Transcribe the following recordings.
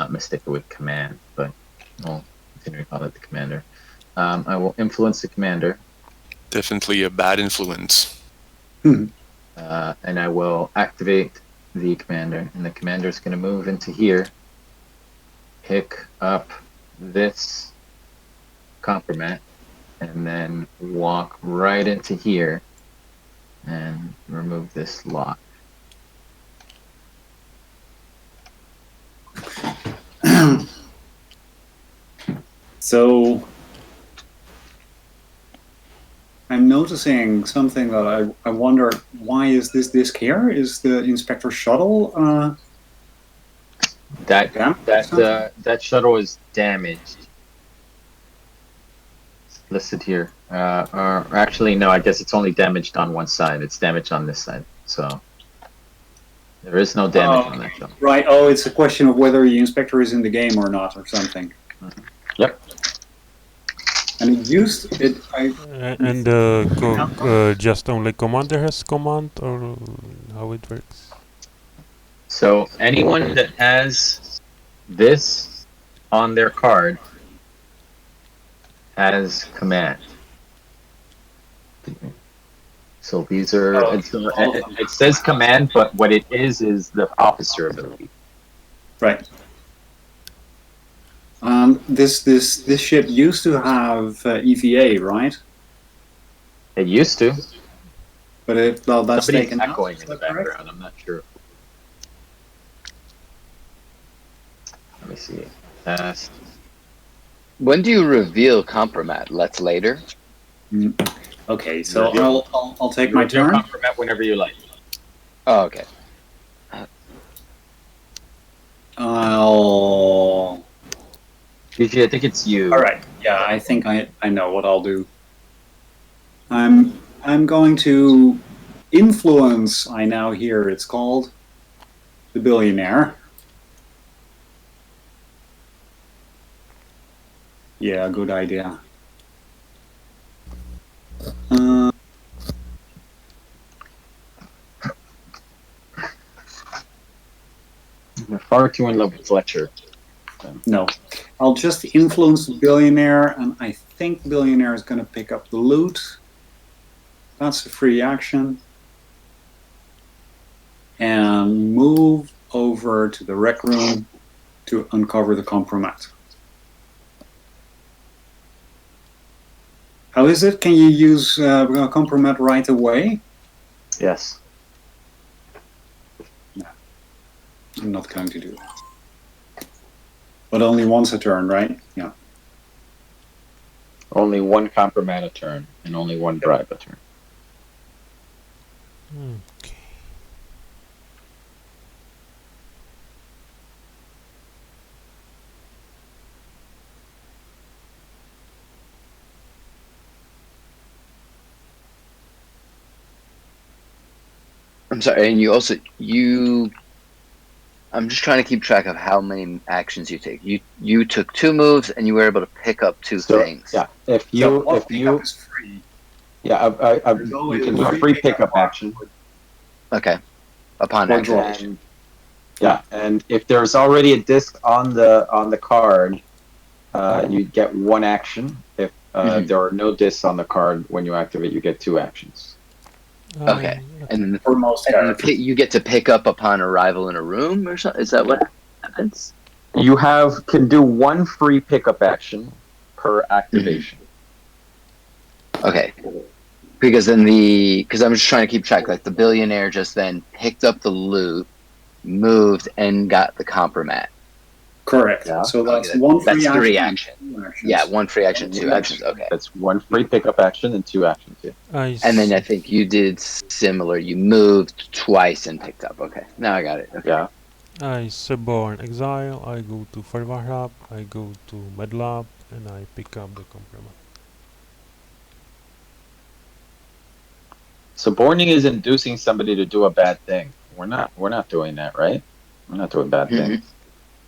not mistake it with command, but I'll continue to call it the commander. I will influence the commander. Definitely a bad influence. And I will activate the commander, and the commander is going to move into here, pick up this compromat, and then walk right into here and remove this lock. So I'm noticing something that I wonder, why is this disc here? Is the Inspector shuttle that shuttle is damaged. It's listed here. Or actually, no, I guess it's only damaged on one side. It's damaged on this side. So there is no damage on that shuttle. Right. Oh, it's a question of whether the Inspector is in the game or not, or something. Yep. And it used it. Just only commander has command, or how it works? So anyone that has this on their card has command. So these are it says command, but what it is the officer ability. Right. This ship used to have EVA, right? It used to. But that's Somebody's taken out. echoing in the background. I'm not sure. Let me see. When do you reveal compromat? Let's later. Okay, so I'll take my turn. Compromat whenever you like. Oh, okay. Usually, I think it's you. All right. Yeah, I think I know what I'll do. I'm going to influence. I now hear it's called the billionaire. Yeah, good idea. You're far too in love with Fletcher. No, I'll just influence the billionaire, and I think the billionaire is going to pick up the loot. That's a free action. And move over to the rec room to uncover the compromat. How is it? Can you use compromat right away? Yes. No, I'm not going to do that. But only once a turn, right? Yeah. Only one compromat a turn, and only one bribe a turn. Okay. I'm sorry, and I'm just trying to keep track of how many actions you take. You took 2 moves, and you were able to pick up 2 things. Yeah, if you is free. Yeah, you can do a free pickup action. Okay. Upon activation. Yeah, and if there's already a disc on the card, you get 1 action. If there are no discs on the card when you activate, you get 2 actions. Okay, and then For most characters. you get to pick up upon arrival in a room, or something. Is that what happens? You can do 1 free pickup action per activation. Okay, because I'm just trying to keep track. Like the billionaire just then picked up the loot, moved, and got the compromat. Correct. Yeah. So that's Okay, one free that's 3 action. actions. Yeah, 1 free action, 2 actions. Okay. That's 1 free pickup action and 2 actions. Yeah. And then I think you did similar. You moved twice and picked up. Okay, now I got it. Okay. Yeah. I suborn exile, I go to Farvarhab, I go to Medlab, and I pick up the compromat. Suborning is inducing somebody to do a bad thing. We're not doing that, right? We're not doing bad things.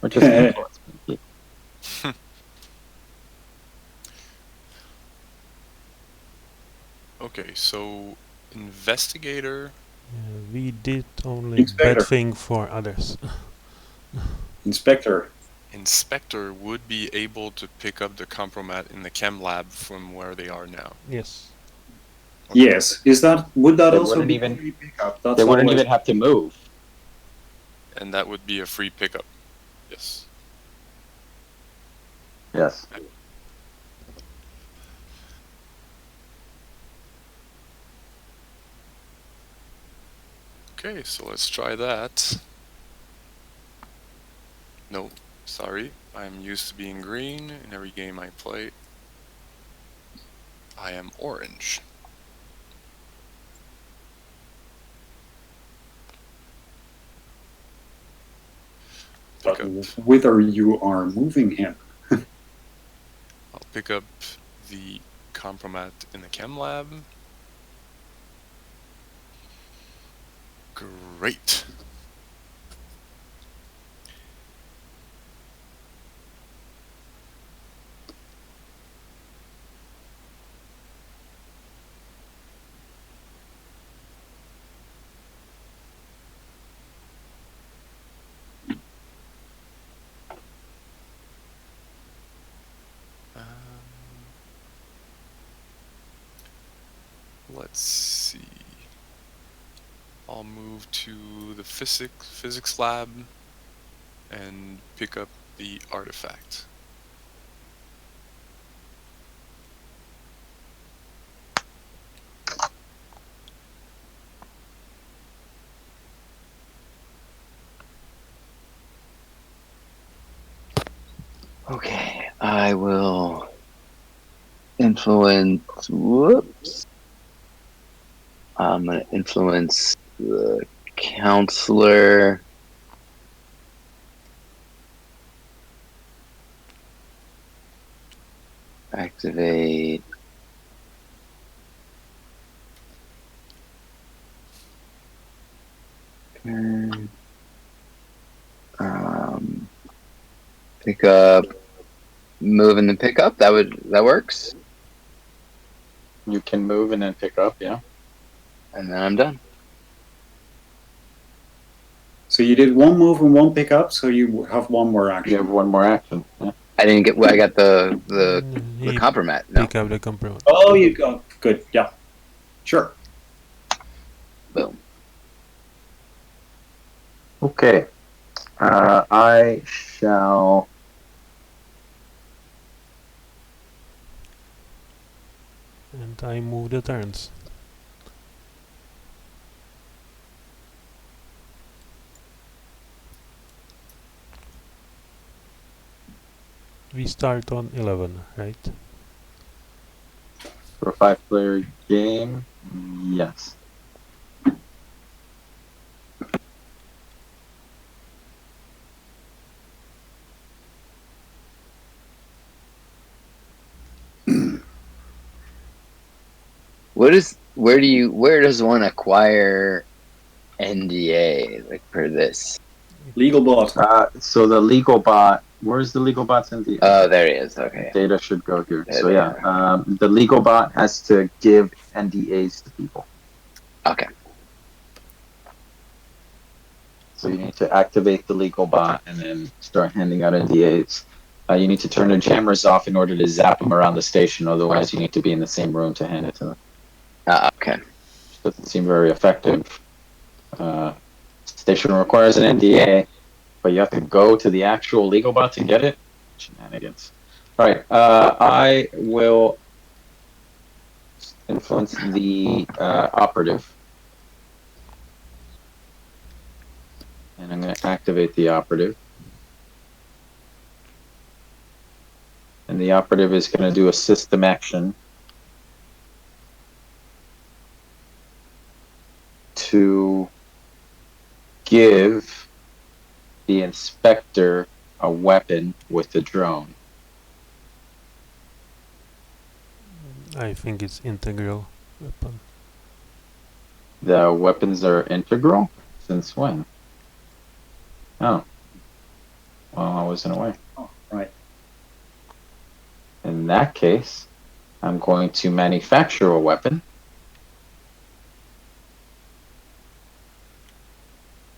We're just influencing people. Okay, so investigator. We did only Inspector. bad thing for others. Inspector. inspector would be able to pick up the compromat in the chem lab from where they are now. Yes. Okay. Yes. Would that They also wouldn't be even- a free pickup? That's They wouldn't always- even have to move. And that would be a free pickup. Yes. Yes. Okay, so let's try that. No, sorry. I'm used to being green in every game I play. I am orange. Pick up. Whether you are moving him. I'll pick up the compromat in the chem lab. Great. Let's see. I'll move to the physics lab and pick up the artifact. Okay, I will influence. Whoops. I'm gonna influence the counselor. Activate. Turn. Pick up. Move and then pick up. That works. You can move and then pick up, yeah. And then I'm done. So you did one move and one pickup, so you have one more You action. have one more action. Yeah. I didn't get. I got the He compromat. No. pick up the compromat. Oh, you got good. Yeah, sure. Boom. Okay. I shall. And I move the turns. We start on 11, right? For a 5-player game, yes. Where does one acquire NDA like for this? Legal bot. So the legal bot, where's the legal bot's in the Oh, there he is. Okay. data should go here. There So they yeah, the legal bot has to give NDAs to people. Okay. So you need to activate the legal bot and then start handing out NDAs. You need to turn the jammers off in order to zap them around the station. Otherwise, you need to be in the same room to hand it to them. Okay. Which doesn't seem very effective. Station requires an NDA, but you have to go to the actual legal bot to get it. Shenanigans. All right. I will influence the operative. And I'm going to activate the operative. And the operative is going to do a system action to give the inspector a weapon with the drone. I think it's integral weapon. The weapons are integral? Since when? Oh. Well, I wasn't aware. Oh, right. In that case, I'm going to manufacture a weapon.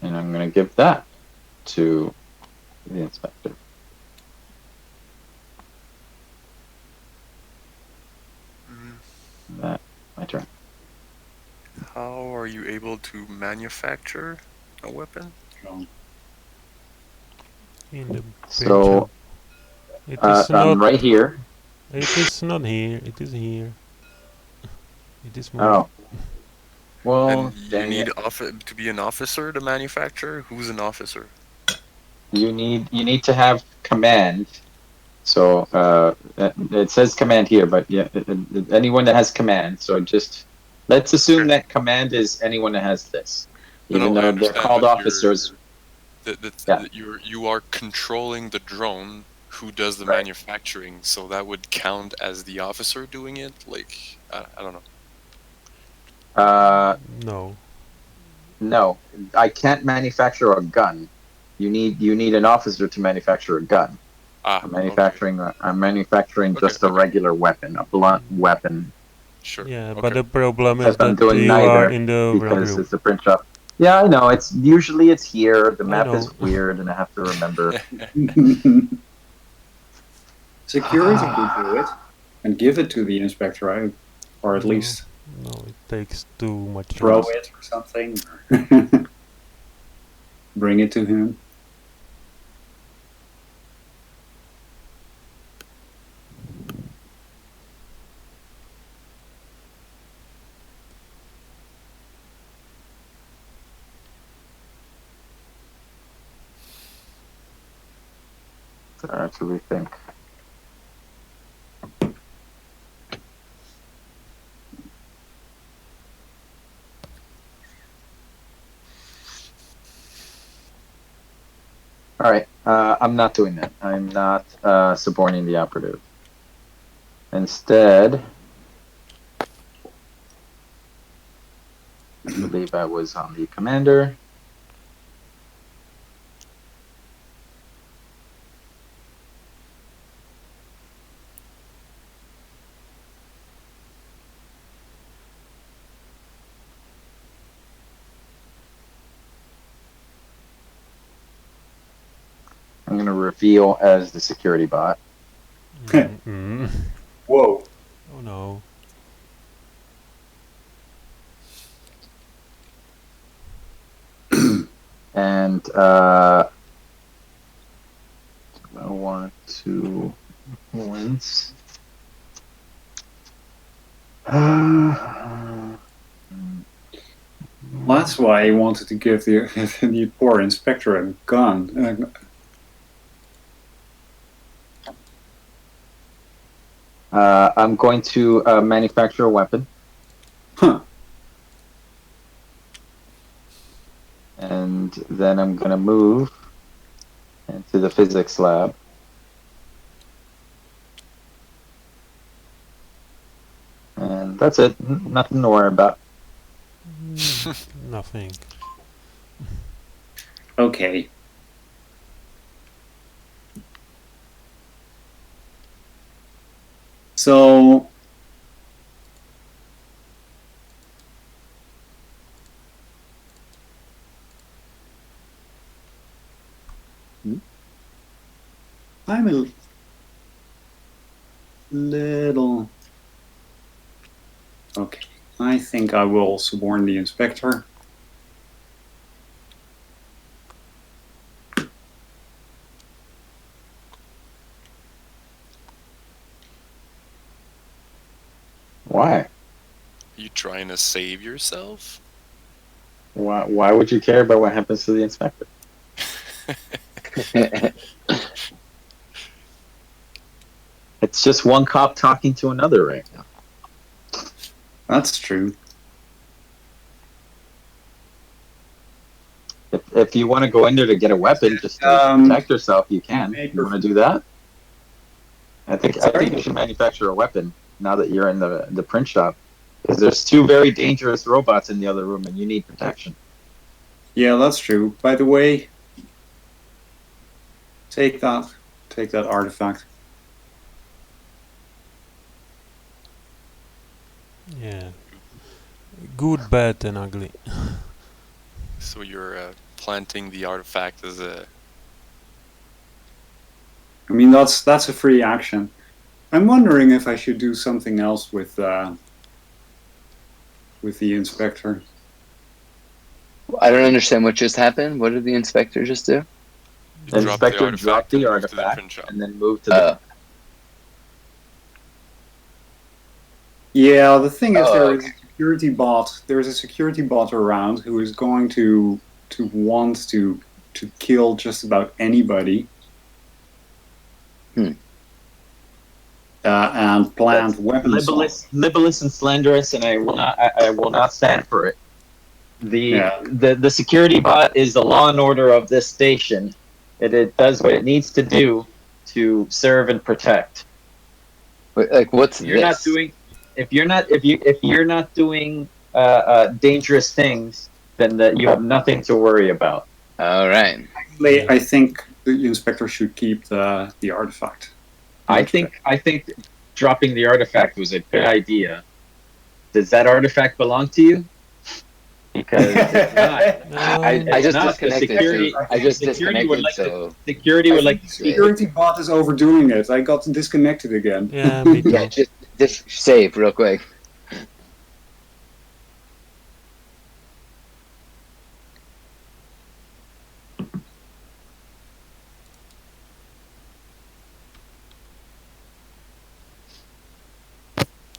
And I'm going to give that to the inspector. are you able to manufacture a weapon? So, In the So picture. It is I'm not. right here. It is not here. It is here. It is moved. Oh, well, And you dang need it. to be an officer to manufacture? Who's an officer? You need to have command. So it says command here, but yeah, anyone that has command. So just let's assume Okay. that command is anyone that has this, even I though they're understand, called but officers. Yeah. you are controlling the drone who does the Right. manufacturing, so that would count as the officer doing it. Like I don't know. No. No, I can't manufacture a gun. You need an officer to manufacture a gun. I'm Okay, manufacturing just a okay, regular weapon, a blunt weapon. sure. Yeah, but Okay, the problem is Except I'm that doing you are neither in the wrong because room. it's a print shop. Yeah, I know. It's usually it's here. The I map know. is weird, and I have to remember. security could do it and give it to the inspector, or at No. least No, it takes too much throw time. it or something. Bring it to him. To actually think. All right, I'm not doing that. I'm not suborning the operative. Instead, I believe I was on the commander. I'm going to reveal as the security bot. Mm. Whoa. Oh no. And I want to once. That's why he wanted to give the poor inspector a gun. I'm going to manufacture a weapon. Huh. And then I'm going to move into the physics lab. And that's it. Nothing to worry about. Nothing. Okay. So I'm a little... Okay. I think I will suborn the inspector. Why? Are you trying to save yourself? Why would you care about what happens to the inspector? It's just one cop talking to another right now. That's true. If you want to go in there to get a weapon just to protect yourself, you can. You want to do that? I think you should manufacture a weapon now that you're in the print shop, because there's two very dangerous robots in the other room, and you need protection. Yeah, that's true. By the way, take that artifact. Yeah. Good, bad, and ugly. So you're planting the artifact as a... I mean, that's a free action. I'm wondering if I should do something else with the inspector. I don't understand what just happened. What did the inspector just do? You The drop the inspector artifact dropped the and move to the artifact print shop. and then moved to the. Yeah, the thing is, Oh, there is a security bot. There's a security bot around who is going to want to kill just about anybody. Hmm. And planned That's weapons. libelous and slanderous, and I will not stand for it. Yeah. The security bot is the law and order of this station. It does what it needs to do to serve and protect. Wait, like, what's You're not this? doing if you're not doing dangerous things, then you have nothing to worry about. All right. I think the inspector should keep the artifact. I think dropping the artifact was a good idea. Does that artifact belong to you? Because if not, I just not, the disconnected. security- so I just security would disconnected. like So security would like to the speak. security bot is overdoing it. I got disconnected again. Yeah, me too. yeah, just save real quick.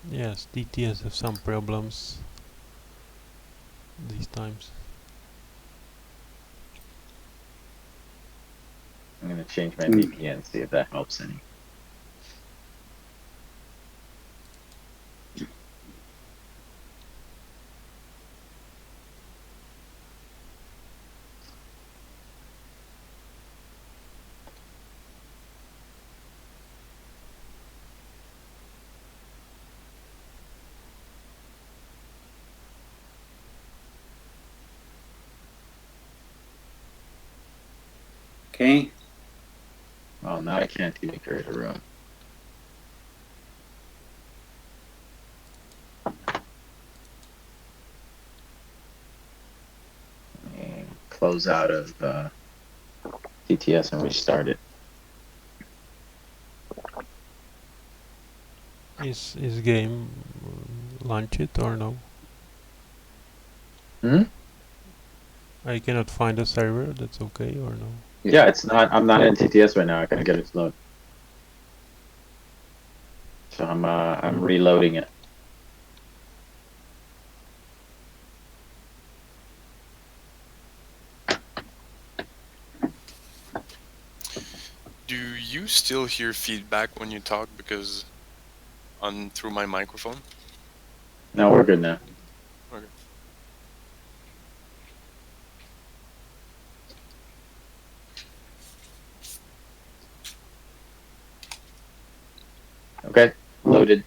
Yes, TTS have some problems these times. I'm gonna change my VPN, see if that helps any. Okay. Well, now I can't even create a room. And close out of TTS and restart it. Is game launch it or no? Hmm? I cannot find a server. That's okay or no? Yeah, it's not. I'm not in TTS right now. I gotta get it to load. So I'm reloading it. Do you still hear feedback when you talk because through my microphone? No, we're good now. Okay. Okay, loaded.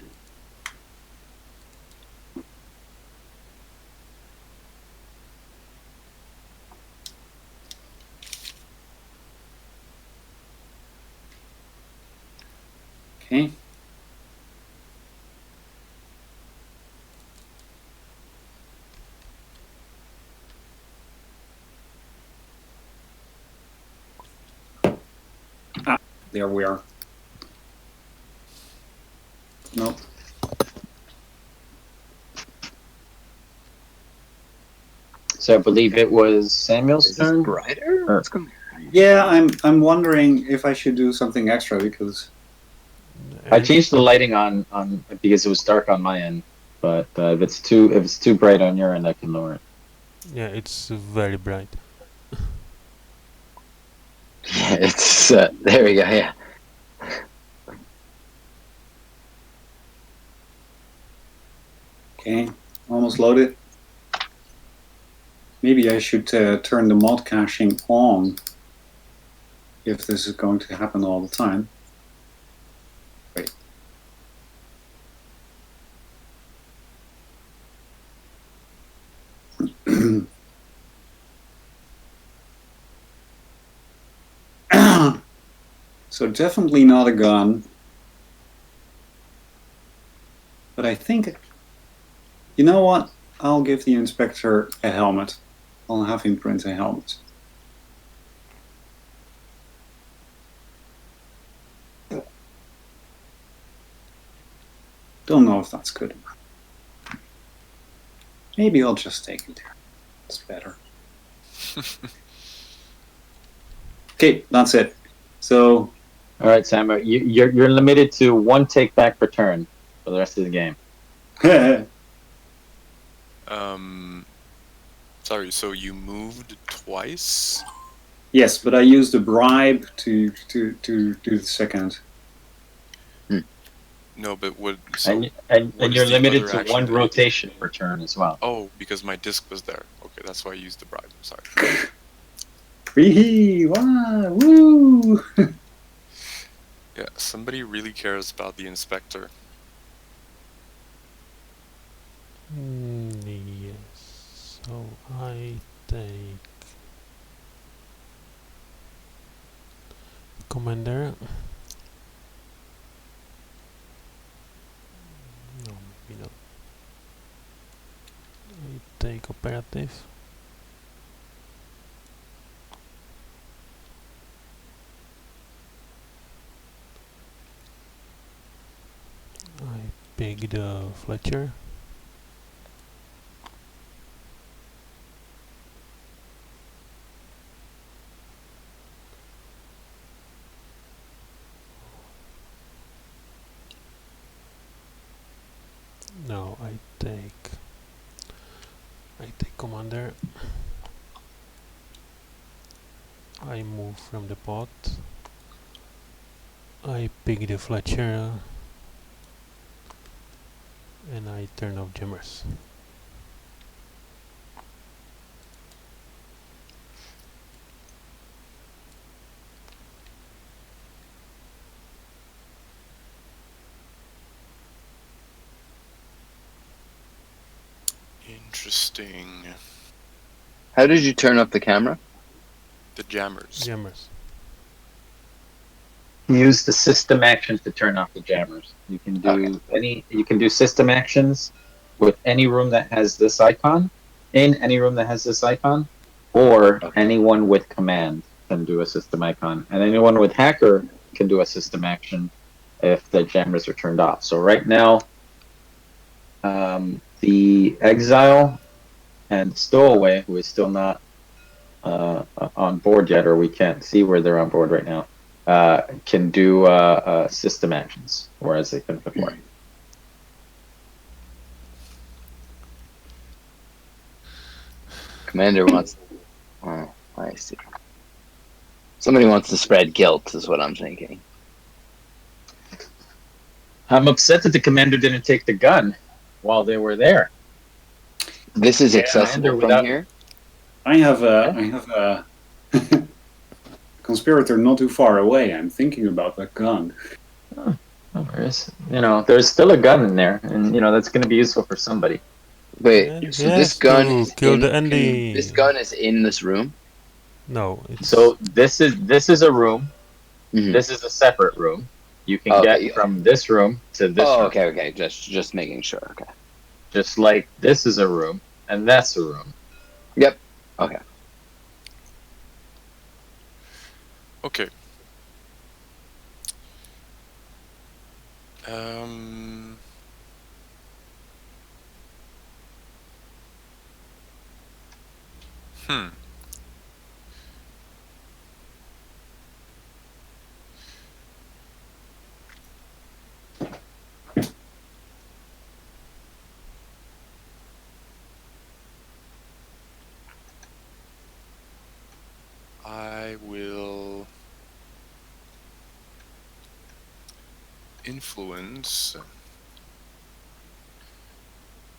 Okay. There we are. Nope. So I believe it was Samuel's Is this turn. brighter? Or- What's going on? Yeah, I'm wondering if I should do something extra because I And changed the lighting on because it was dark on my end. But if it's too bright on your end, I can lower it. yeah, it's very bright. Yeah, it's there we go. Yeah. okay, almost loaded. Maybe I should turn the mod caching on if this is going to happen all the time. Wait. So definitely not a gun. But I think, you know what? I'll give the inspector a helmet. I'll have him print a helmet. Don't know if that's good enough. Maybe I'll just take it there. It's better. Okay, that's it. So, All right, Sam, you're limited to one take back per turn for the rest of the game. Sorry, so you moved twice? yes, but I used a bribe to do the second. No, but what? So And what is you're the limited other to action one that you did? rotation per turn as well. Oh, because my disc was there. Okay, that's why I used the bribe. Sorry. Wee wah, woo! Yeah, somebody really cares about the inspector. Yes. So I take commander. No, maybe not. I take operative. I pick the Fletcher. No, I take commander. I move from the pot. I pick the Fletcher and I turn off jammers. Interesting. How did you turn up the camera? The jammers. Jammers. Use the system actions to turn off the jammers. You can do You can do system actions with any room that has this icon, in any room that has this icon, or anyone with command can do a system icon, and anyone with hacker can do a system action if the jammers are turned off. So right now, the exile and stowaway, who is still not on board yet, or we can't see where they're on board right now, can do system actions, whereas they couldn't before. Commander wants. Oh, I see. Somebody wants to spread guilt, is what I'm thinking. I'm upset that the commander didn't take the gun while they were there. This is Yeah, accessible Commander from here. I have a conspirator not too far away. I'm thinking about that gun. Oh, there's still a gun in there, and that's going to be useful for somebody. Wait, Yeah, so he this has gun to is kill in. the Andy. This gun is in this room. No, it's So this is a room. Mhm. This is a separate room. You can Okay. get from this room to this Oh, room. okay. Just making sure. Okay. Just like this is a room, and that's a room. Yep. Okay. Okay. Um. Hmm. I will influence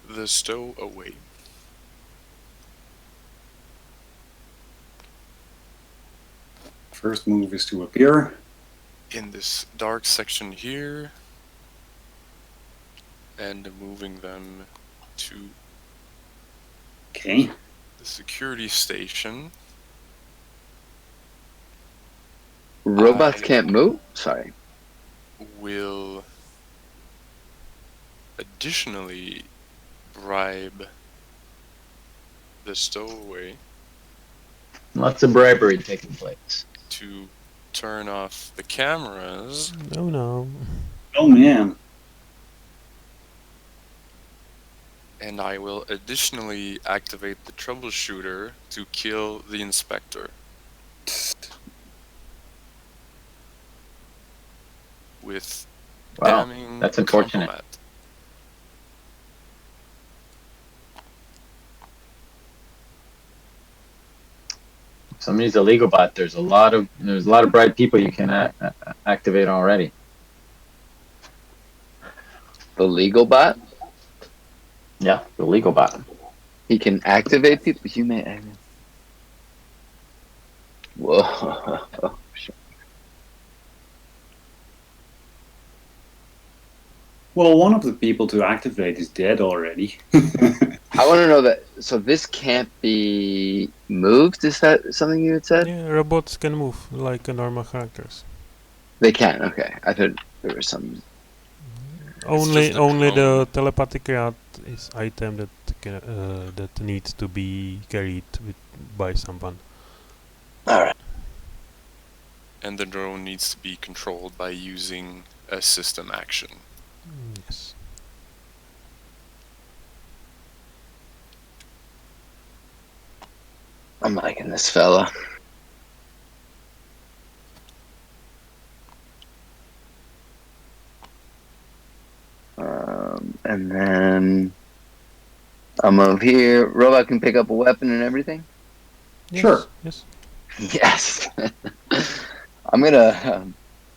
the stowaway. First move is to appear. In this dark section here, and moving them to Okay. the security station. Robots I can't move. Sorry. will additionally bribe the stowaway Lots of bribery taking place. to turn off the cameras no. Oh man. And I will additionally activate the troubleshooter to kill the inspector. With Wow, damning that's unfortunate. compromat. Somebody's a legal bot. There's a lot of bright people you can activate already. The legal bot. Yeah, the legal bot. He can activate people. You may. Whoa. Well, one of the people to activate is dead already. I want to know that. So this can't be moved. Is that something you had said? Yeah, robots can move like normal characters. They can. Okay, I thought there was some. Only just a the clone. telepathic rod is item that that needs to be carried by someone. All right. And the drone needs to be controlled by using a system action. Yes. I'm liking this fella. And then I'll move here. Robot can pick up a weapon and everything. Yes, Sure. Yes. Yes. I'm gonna.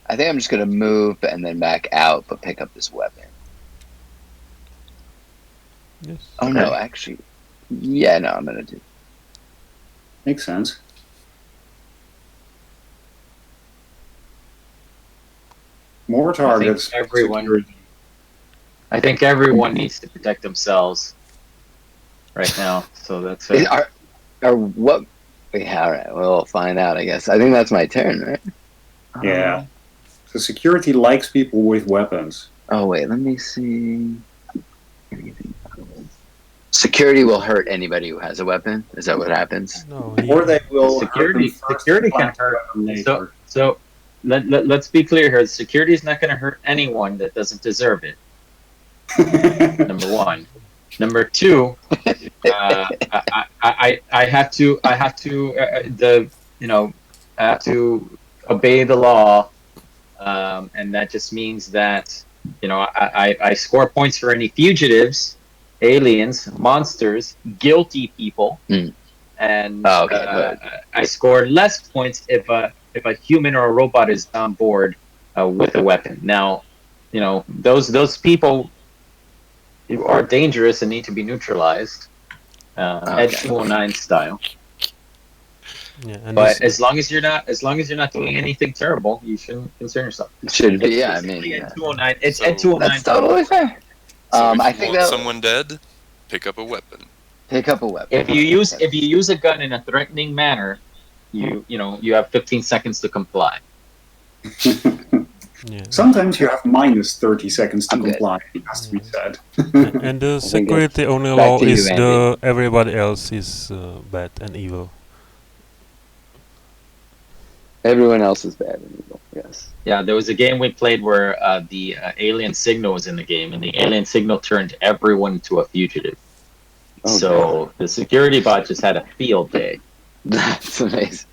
I think I'm just gonna move and then back out, but pick up this weapon. Yes. Oh no, actually, yeah, no, I'm gonna do. Makes sense. More targets. I think everyone needs to protect themselves right now. So that's it. Are what? Yeah, all right. We'll find out. I guess. I think that's my turn, right? Yeah. So security likes people with weapons. Oh wait, let me see. Security will hurt anybody who has a weapon. Is that what happens? No. Or they will Security hurt them first can and hurt. later. So let's be clear here. Security is not going to hurt anyone that doesn't deserve it. Number one. Number two, I have to I have to obey the law, and that just means that I score points for any fugitives, aliens, monsters, guilty people, and I score less points if a human or a robot is on board with a weapon. Now, those people are dangerous and need to be neutralized, Ed 209 style. Yeah, and But as long as you're not doing anything terrible, you shouldn't concern yourself. Should be, yeah. I It's mean, Ed 209. It's So Ed 209. that's totally fair. So if I you think want that someone dead, pick up a weapon. pick up a weapon. If you use a gun in a threatening manner, you have 15 seconds to comply. yeah. Sometimes you have minus 30 seconds to I'm good. comply, it has to be said. And the think security only back law to you, is Andy. the everybody else is bad and evil. Everyone else is bad and evil. Yes. Yeah, there was a game we played where the alien signal was in the game, and the alien signal turned everyone into a fugitive. Oh, So the security bot just had a field day. That's amazing.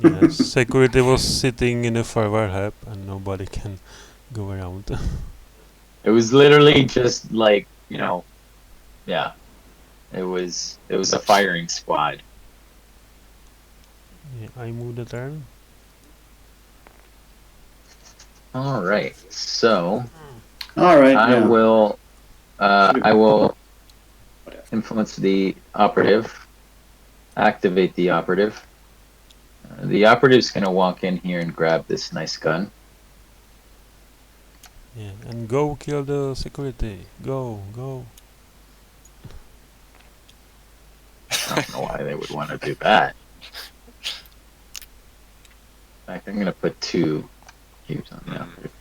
Yeah, security was sitting in a forward hub and nobody can go around. It was literally just like, yeah. It was a firing squad. Yeah, I move the turn. All right. So All right. I yeah. will influence the operative, activate the operative. The operative's going to walk in here and grab this nice gun. Yeah, and go kill the security. Go. I don't know why they would want to do that. In fact, I'm going to put 2 cubes on the operative,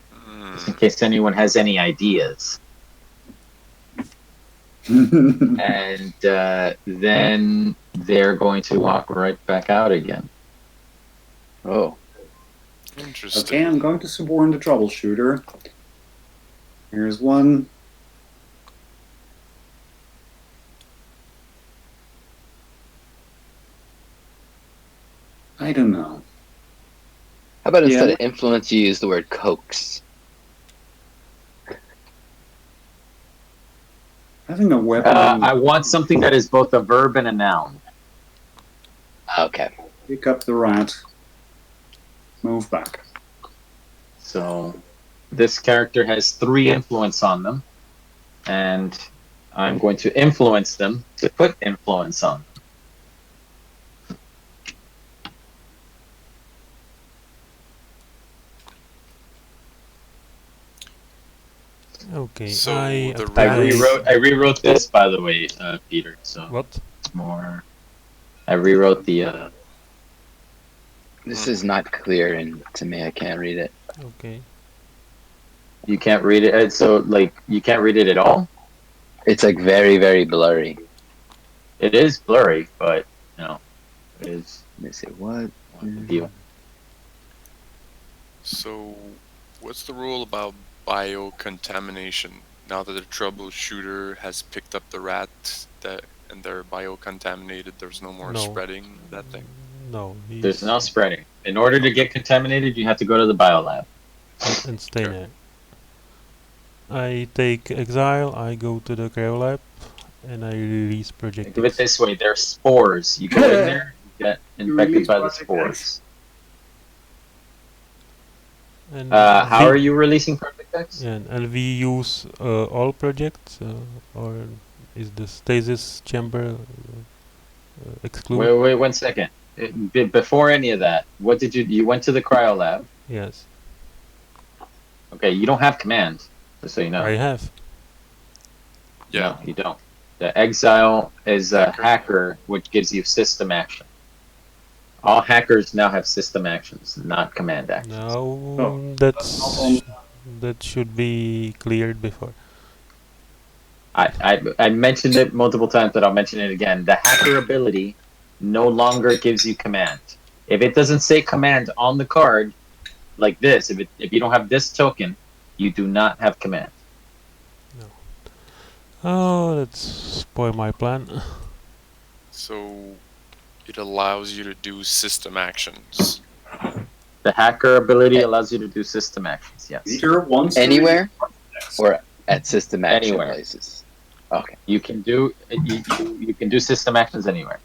just in case anyone has any ideas. And then they're going to walk right back out again. Oh. Interesting. Okay, I'm going to suborn the troubleshooter. Here's one. I don't know. How about Yeah. instead of influence, you use the word coax? Having a weapon. I want something that is both a verb and a noun. Okay. Pick up the rat. Move back. So this character has 3 influence on them, and I'm going to influence them to put influence on them. Okay, So I the activate- I rewrote this, by the way, Peter. So What? it's more. I rewrote the. This is not clear, and to me, I can't read it. Okay. You can't read it. So like you can't read it at all. It's like very, very blurry. It is blurry, but it is Let me see what. the deal. So, what's the rule about biocontamination? Now that the troubleshooter has picked up the rat and they're biocontaminated, there's no more No. spreading of that thing. No, There's no spreading. In order to get contaminated, you have to go to the biolab. and stay Okay. there. I take exile, I go to the cryolab, and I release project. Think of it this way: they're spores. You go in there, you get infected release by the Project spores. And How are you releasing Project X? Yeah, and we use all projects, or is the stasis chamber excluded? Wait, 1 second. Before any of that, what did you went to the cryo lab? Yes, Okay, you don't have command, just so you know. I have. Yeah. No, you don't. The exile is a hacker, which gives you system action. All hackers now have system actions, not command actions. No, that's that should be cleared before. I mentioned it multiple times, but I'll mention it again. The hacker ability no longer gives you command. If it doesn't say command on the card, like this, if you don't have this token, you do not have command. Oh, that's spoil my plan. So, it allows you to do system actions. The hacker ability allows you to do system actions. Yes. Peter wants to Anywhere read- or at system action Anywhere. places? Okay. You can do system actions anywhere.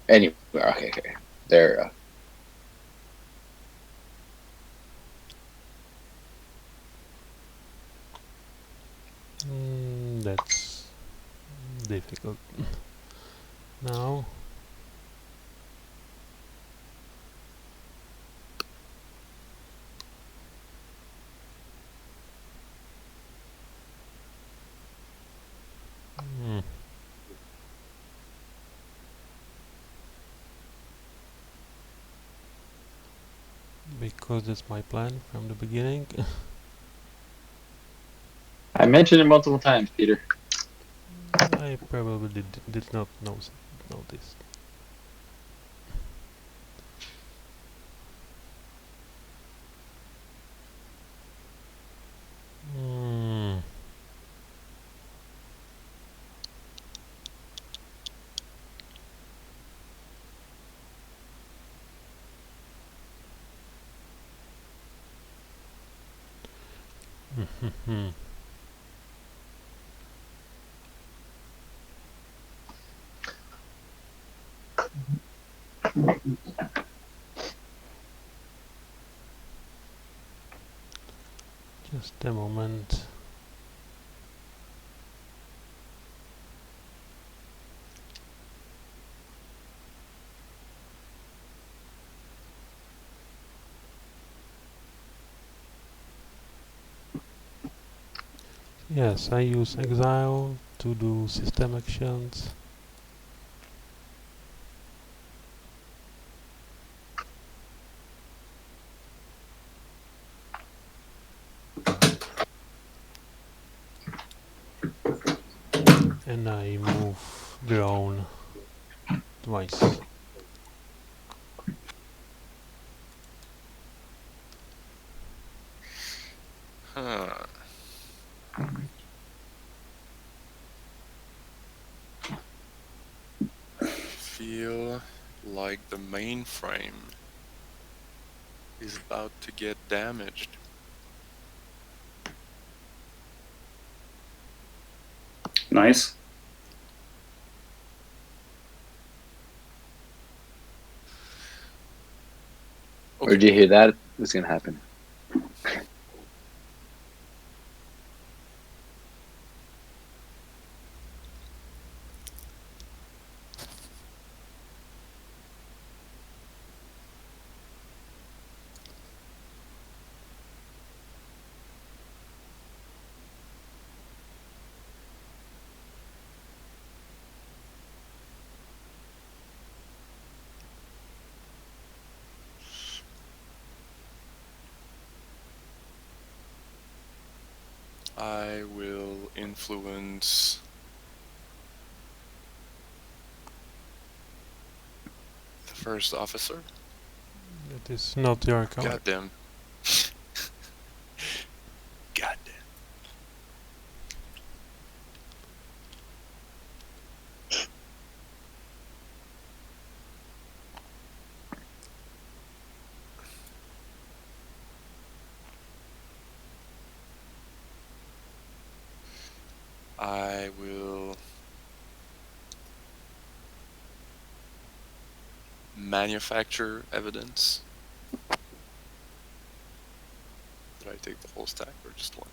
Anywhere. Okay. There. That's difficult. Now, because that's my plan from the beginning. I mentioned it multiple times, Peter. I probably did not know this. Hmm. Just a moment. Yes, I use exile to do system actions. And I move drone twice. Huh. Feel like the mainframe is about to get damaged. Nice. Where'd you hear that? What's gonna happen? I will influence the first officer. It is not your card. Goddamn. Goddamn. I will manufacture evidence. Did I take the whole stack or just one?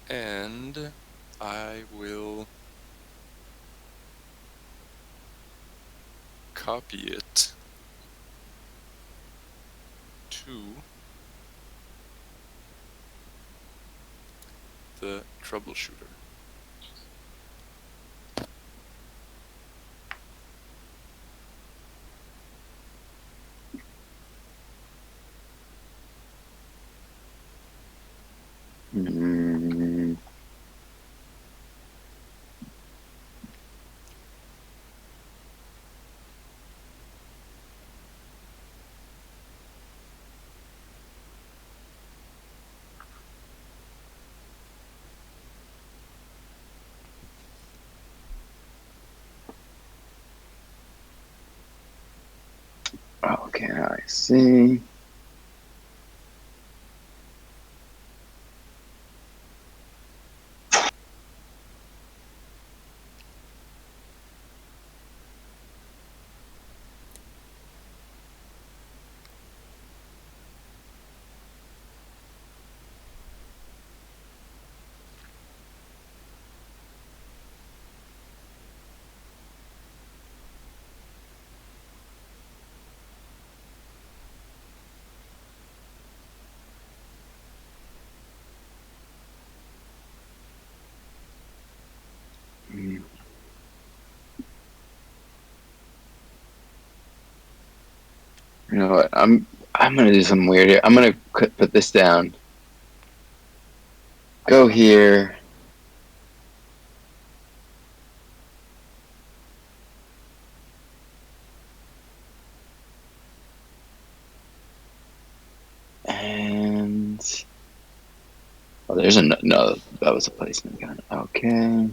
And I will copy it to the troubleshooter. Mm, okay, I see. Mm. You know what? I'm gonna do something weird here. I'm gonna put this down. Go here. And oh, there's no. That was a placement gun. Okay.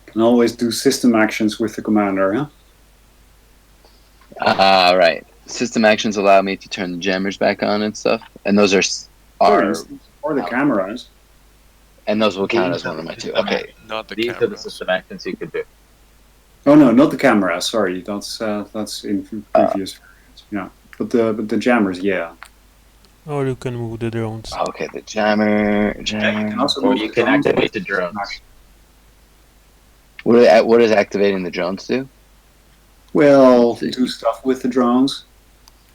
Can always do system actions with the commander, huh? Right. System actions allow me to turn the jammers back on and stuff, and those are Or the cameras. and those will count These as are one of the my two. system Okay. actions. Not the These are the cameras. system actions you could do. Oh no, not the camera. Sorry, that's in previous variants. Yeah, but the jammers, yeah. Or you can move the drones. Okay, the jammer. You can also Or move you the can drones activate with the drones. action. What does activating the drones do? Well, See. do stuff with the drones.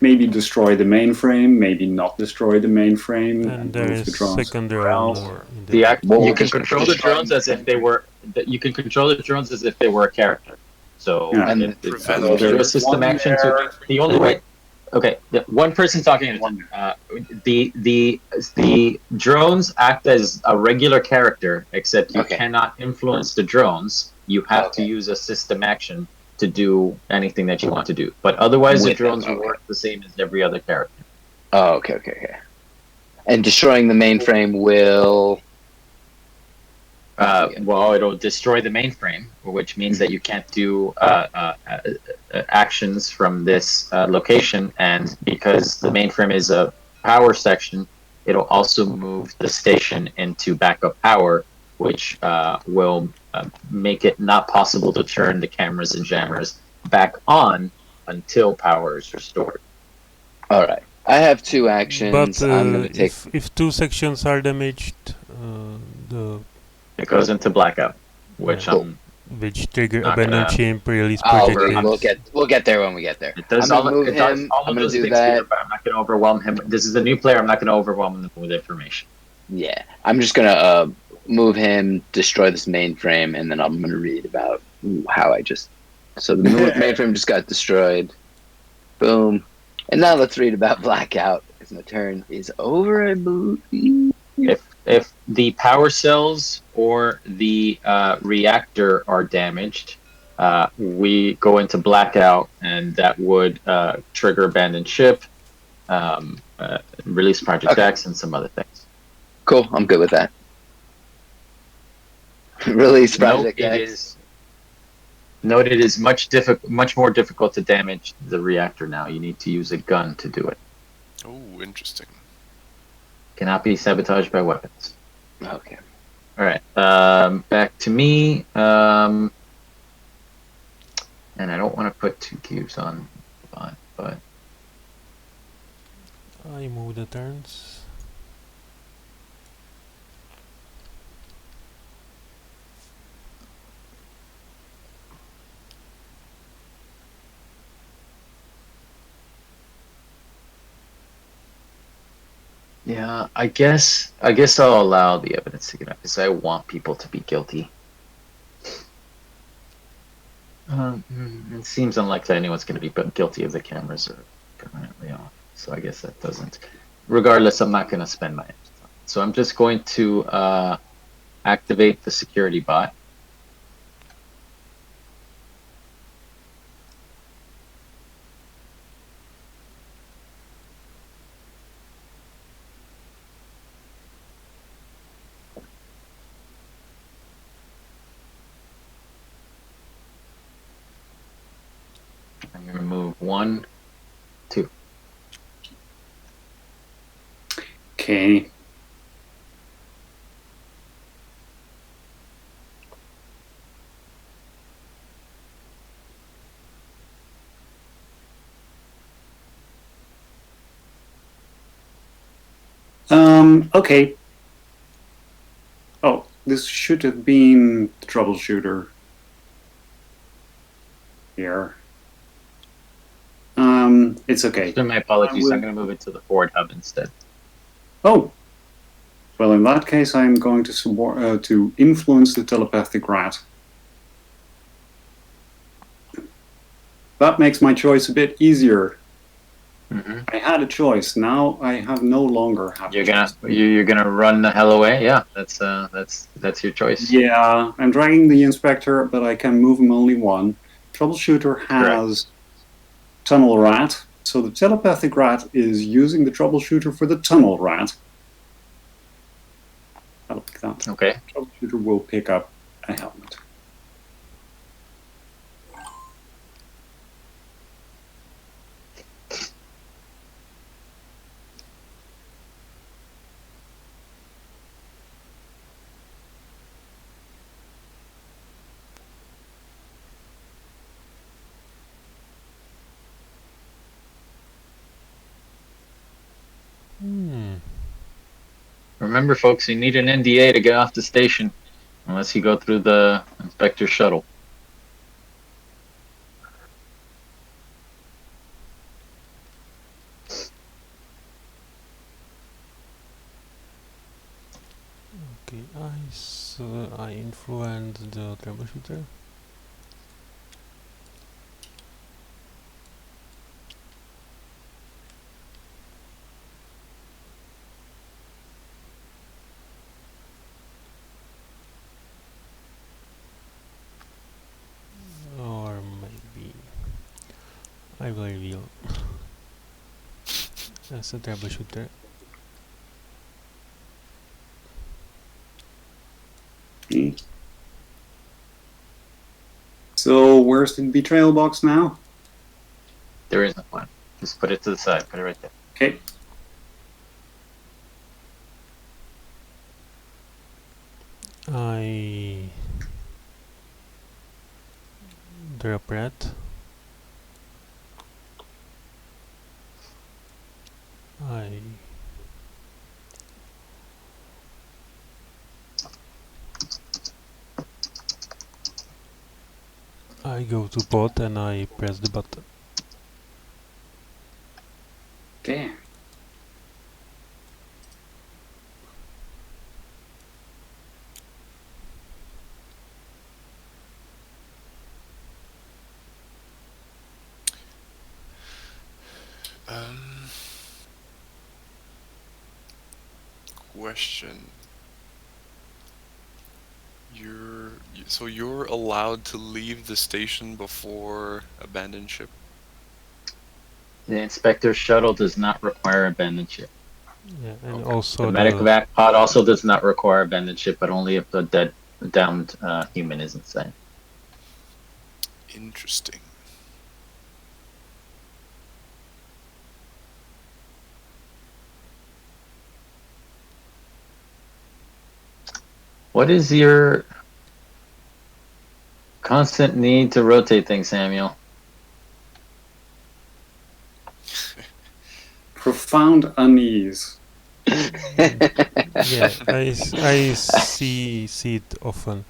Maybe destroy the mainframe. Maybe not destroy the mainframe. And there move the is drones second somewhere drone. else. In The act, Well, you we'll can just control the destroy drones as if they were. You can control the drones as if they were a character. So Yeah. And if prevent so there pure- is system One action there. to the only way. Okay, one person talking at a time. The drones act as a regular character, except you Okay. cannot influence the drones. You have to Okay. use a system action to do anything that you want to do. But otherwise, the With them, drones okay. work the same as every other character. Oh, okay. And destroying the mainframe will. Well, it'll destroy the mainframe, which means that you can't do actions from this location. And because the mainframe is a power section, it'll also move the station into backup power, which will make it not possible to turn the cameras and jammers back on until power is restored. All right. I have two But actions. I'm gonna take. if two sections are damaged, the It goes into blackout, which Yeah. Cool. I'm which trigger not abandon gonna- chamber release Oh, projectiles. we'll get there when we get there. It does I'm all. gonna move It does him. all I'm of gonna those do things that. here, but I'm not going to overwhelm him. This is a new player. I'm not going to overwhelm him with information. Yeah, I'm just gonna move him, destroy this mainframe, and then I'm gonna read about how I just. So the mainframe just got destroyed. Boom. And now let's read about blackout. Because my turn is over, I believe. If the power cells or the reactor are damaged, we go into blackout, and that would trigger abandoned ship, release Project Okay. X, and some other things. Cool. I'm good with that. Release Project Note X. it is much more difficult to damage the reactor now. You need to use a gun to do it. Oh, interesting. Cannot be sabotaged by weapons. Okay. All right. Back to me. And I don't want to put 2 cubes on, but I move the turns. yeah, I guess I'll allow the evidence to get up because I want people to be guilty. It seems unlikely anyone's going to be guilty if the cameras are permanently off. So I guess that doesn't. Regardless, I'm not going to spend my energy on it. So I'm just going to activate the security bot. I'm going to move 1, 2. Okay. Okay. Oh, this should have been the troubleshooter here. It's okay. So my apologies. I I'm going to move it to the forward hub instead. Oh, well, in that case, I'm going to influence the telepathic rat. That makes my choice a bit easier. Mm-hmm. I had a choice. Now I have no longer have. You're gonna run the hell away. Yeah, that's your choice. Yeah, I'm dragging the inspector, but I can move him only one. Troubleshooter has tunnel rat, so the telepathic rat is using the troubleshooter for the tunnel rat. I'll pick that. Okay. Troubleshooter will pick up a helmet. Remember, folks, you need an NDA to get off the station, unless you go through the inspector shuttle. Okay, I influence the troubleshooter. I will reveal. As a troubleshooter. Okay. So where's the betrayal box now? There isn't one. Just put it to the side. Put it right there. Okay. I drop rat. I go to pot and I press the button. Okay. Question. So you're allowed to leave the station before abandoned ship? The inspector's shuttle does not require abandoned ship. Yeah, and Okay. also The Med Evac pod also does not require abandoned ship, but only if the downed human is inside. Interesting. What is your constant need to rotate things, Samuel? Profound unease. yeah, I see it often.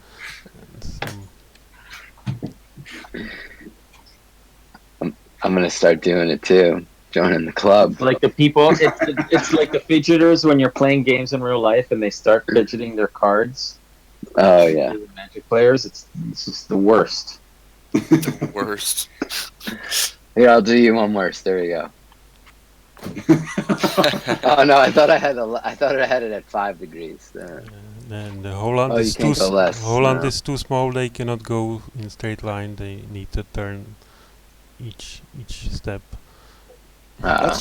I'm gonna start doing it too. Joining the club. It's like the people. It's like the fidgeters when you're playing games in real life and they start fidgeting their cards. Oh yeah. The Magic players. It's just the worst. The worst. Here, I'll do you one worse. There we go. Oh no, I thought I had it at 5 degrees. And Holland Oh, you is can't go less. Holland No. is too small. They cannot go in straight line. They need to turn each step. Uh,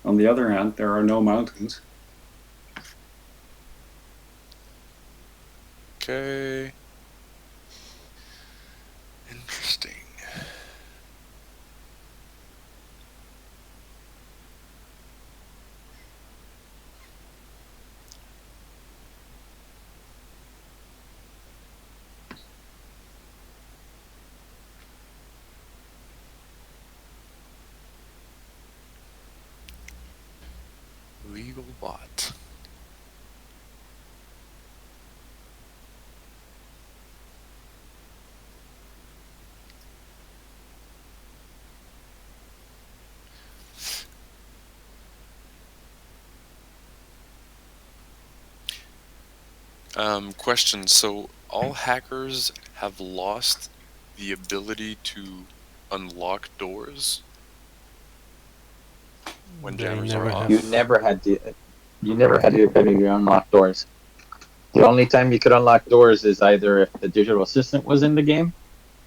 On the other hand, there are no mountains. Okay. Interesting. Legal bot. Question. So all hackers have lost the ability to unlock doors when They jammers never are off? have. You never had the ability to unlock doors. The only time you could unlock doors is either if the digital assistant was in the game,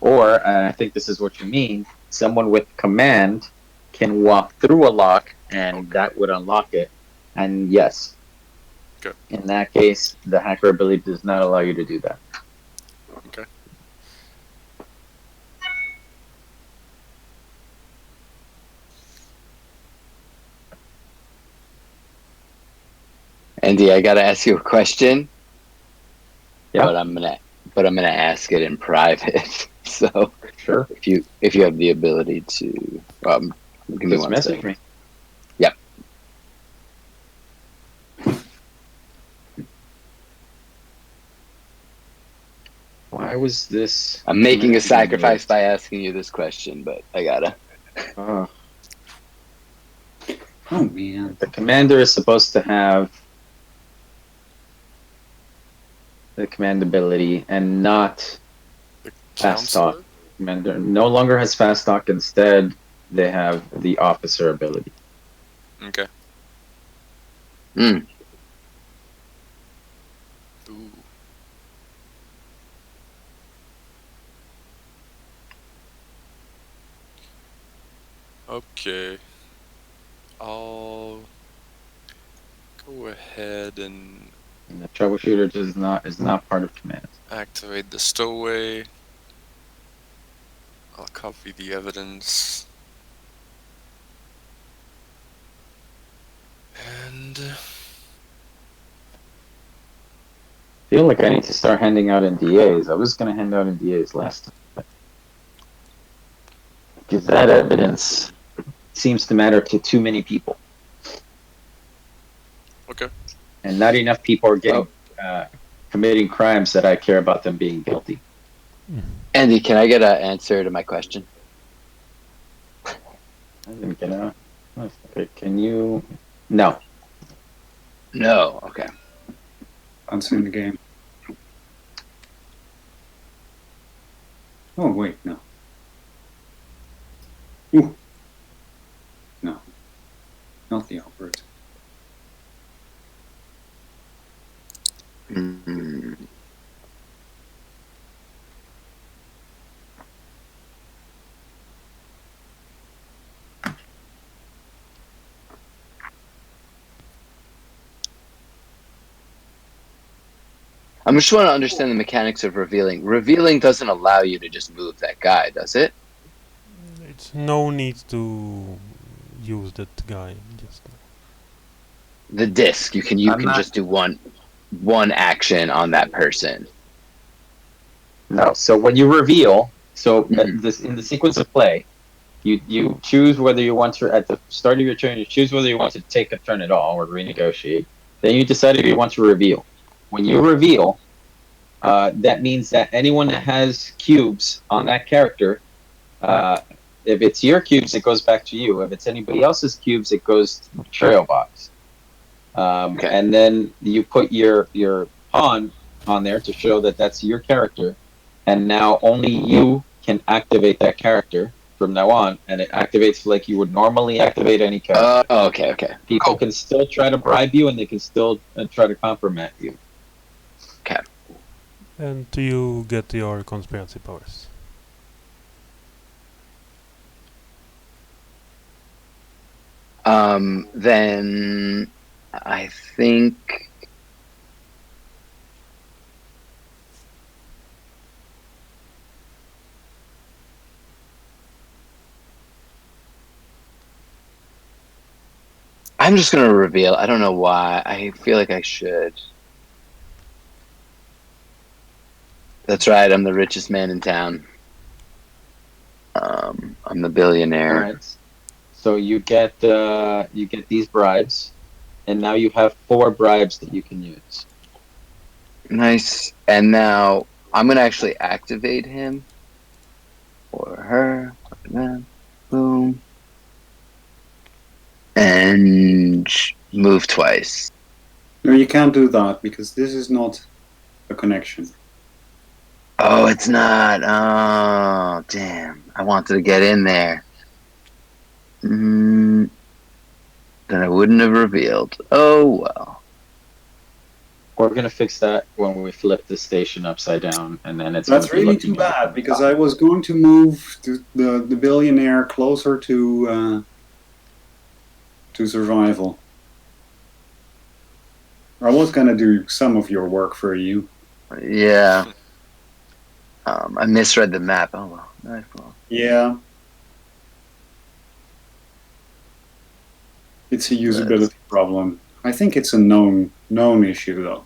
or, and I think this is what you mean, someone with command can walk through a lock and Okay. that would unlock it. And yes, Okay. in that case, the hacker ability does not allow you to do that. Okay. Andy, I gotta ask you a question. Yeah. But I'm gonna ask it in private. So Sure. if you have the ability to give me Just one message second. me. Yep. Why was this? I'm making a sacrifice by asking you this question, but I gotta. Oh, Oh man. the commander is supposed to have the command ability and not The fast talk. counselor? Commander no longer has fast talk. Instead, they have the officer ability. Okay. Hmm. Ooh. Okay. I'll go ahead and And the troubleshooter is not part of command. activate the stowaway. I'll copy the evidence. And I feel like I need to start handing out NDAs. I was going to hand out NDAs last time. Because that evidence seems to matter to too many people. okay. And not enough people are getting committing crimes that I care about them being guilty. Andy, can I get an answer to my question? I didn't get out. Okay, can you? No. No. Okay. That's in the game. Oh, wait, no. Ooh. No. Not the operator. Mm. I just want to understand the mechanics of revealing. Revealing doesn't allow you to just move that guy, does it? It's no need to use that guy. Just The disc, you can just do one action on that person. No. So when you reveal, Mhm. this in the sequence of play, you choose whether you want to, at the start of your turn, you choose whether you want to take a turn at all or renegotiate. Then you decide if you want to reveal. When you reveal, that means that anyone that has cubes on that character, if it's your cubes, it goes back to you. If it's anybody else's cubes, it goes to the betrayal box. Okay. And then you put your pawn on there to show that that's your character. And now only you can activate that character from now on, and it activates like you would normally activate any character. Okay. People can still try to bribe you, and they can still try to compromise you. and you get your conspiracy powers. Then I think I'm just gonna reveal. I don't know why. I feel like I should. That's right. I'm the richest man in town. I'm the billionaire. All right. So you get these bribes, and now you have 4 bribes that you can use. Nice. And now I'm gonna actually activate him or her. Boom. And move twice. No, you can't do that because this is not a connection. Oh, it's not. Oh, damn. I wanted to get in there. Then I wouldn't have revealed. Oh, well. We're gonna fix that when we flip the station upside down, and then it's. That's really too bad because I was going to move the billionaire closer to survival. I was gonna do some of your work for you. Yeah. I misread the map. Oh, well. Nice. Well. Yeah. It's a usability problem. I think it's a known issue though.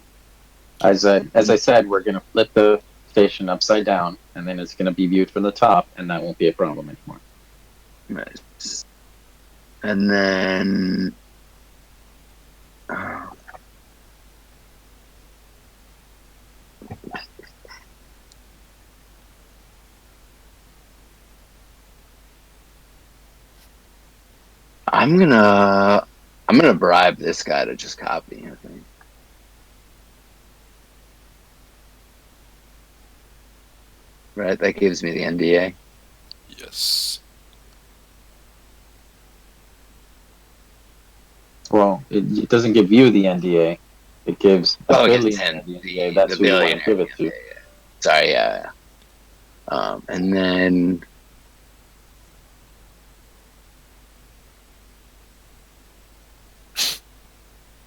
As I said, we're gonna flip the station upside down, and then it's gonna be viewed from the top, and that won't be a problem anymore. Nice. And then I'm gonna bribe this guy to just copy, I think. Right, that gives me the NDA. Yes. Well, it doesn't give you the NDA. It gives the Oh, billionaire the NDA. That's who you want to give it to. Yeah. Sorry, yeah. And then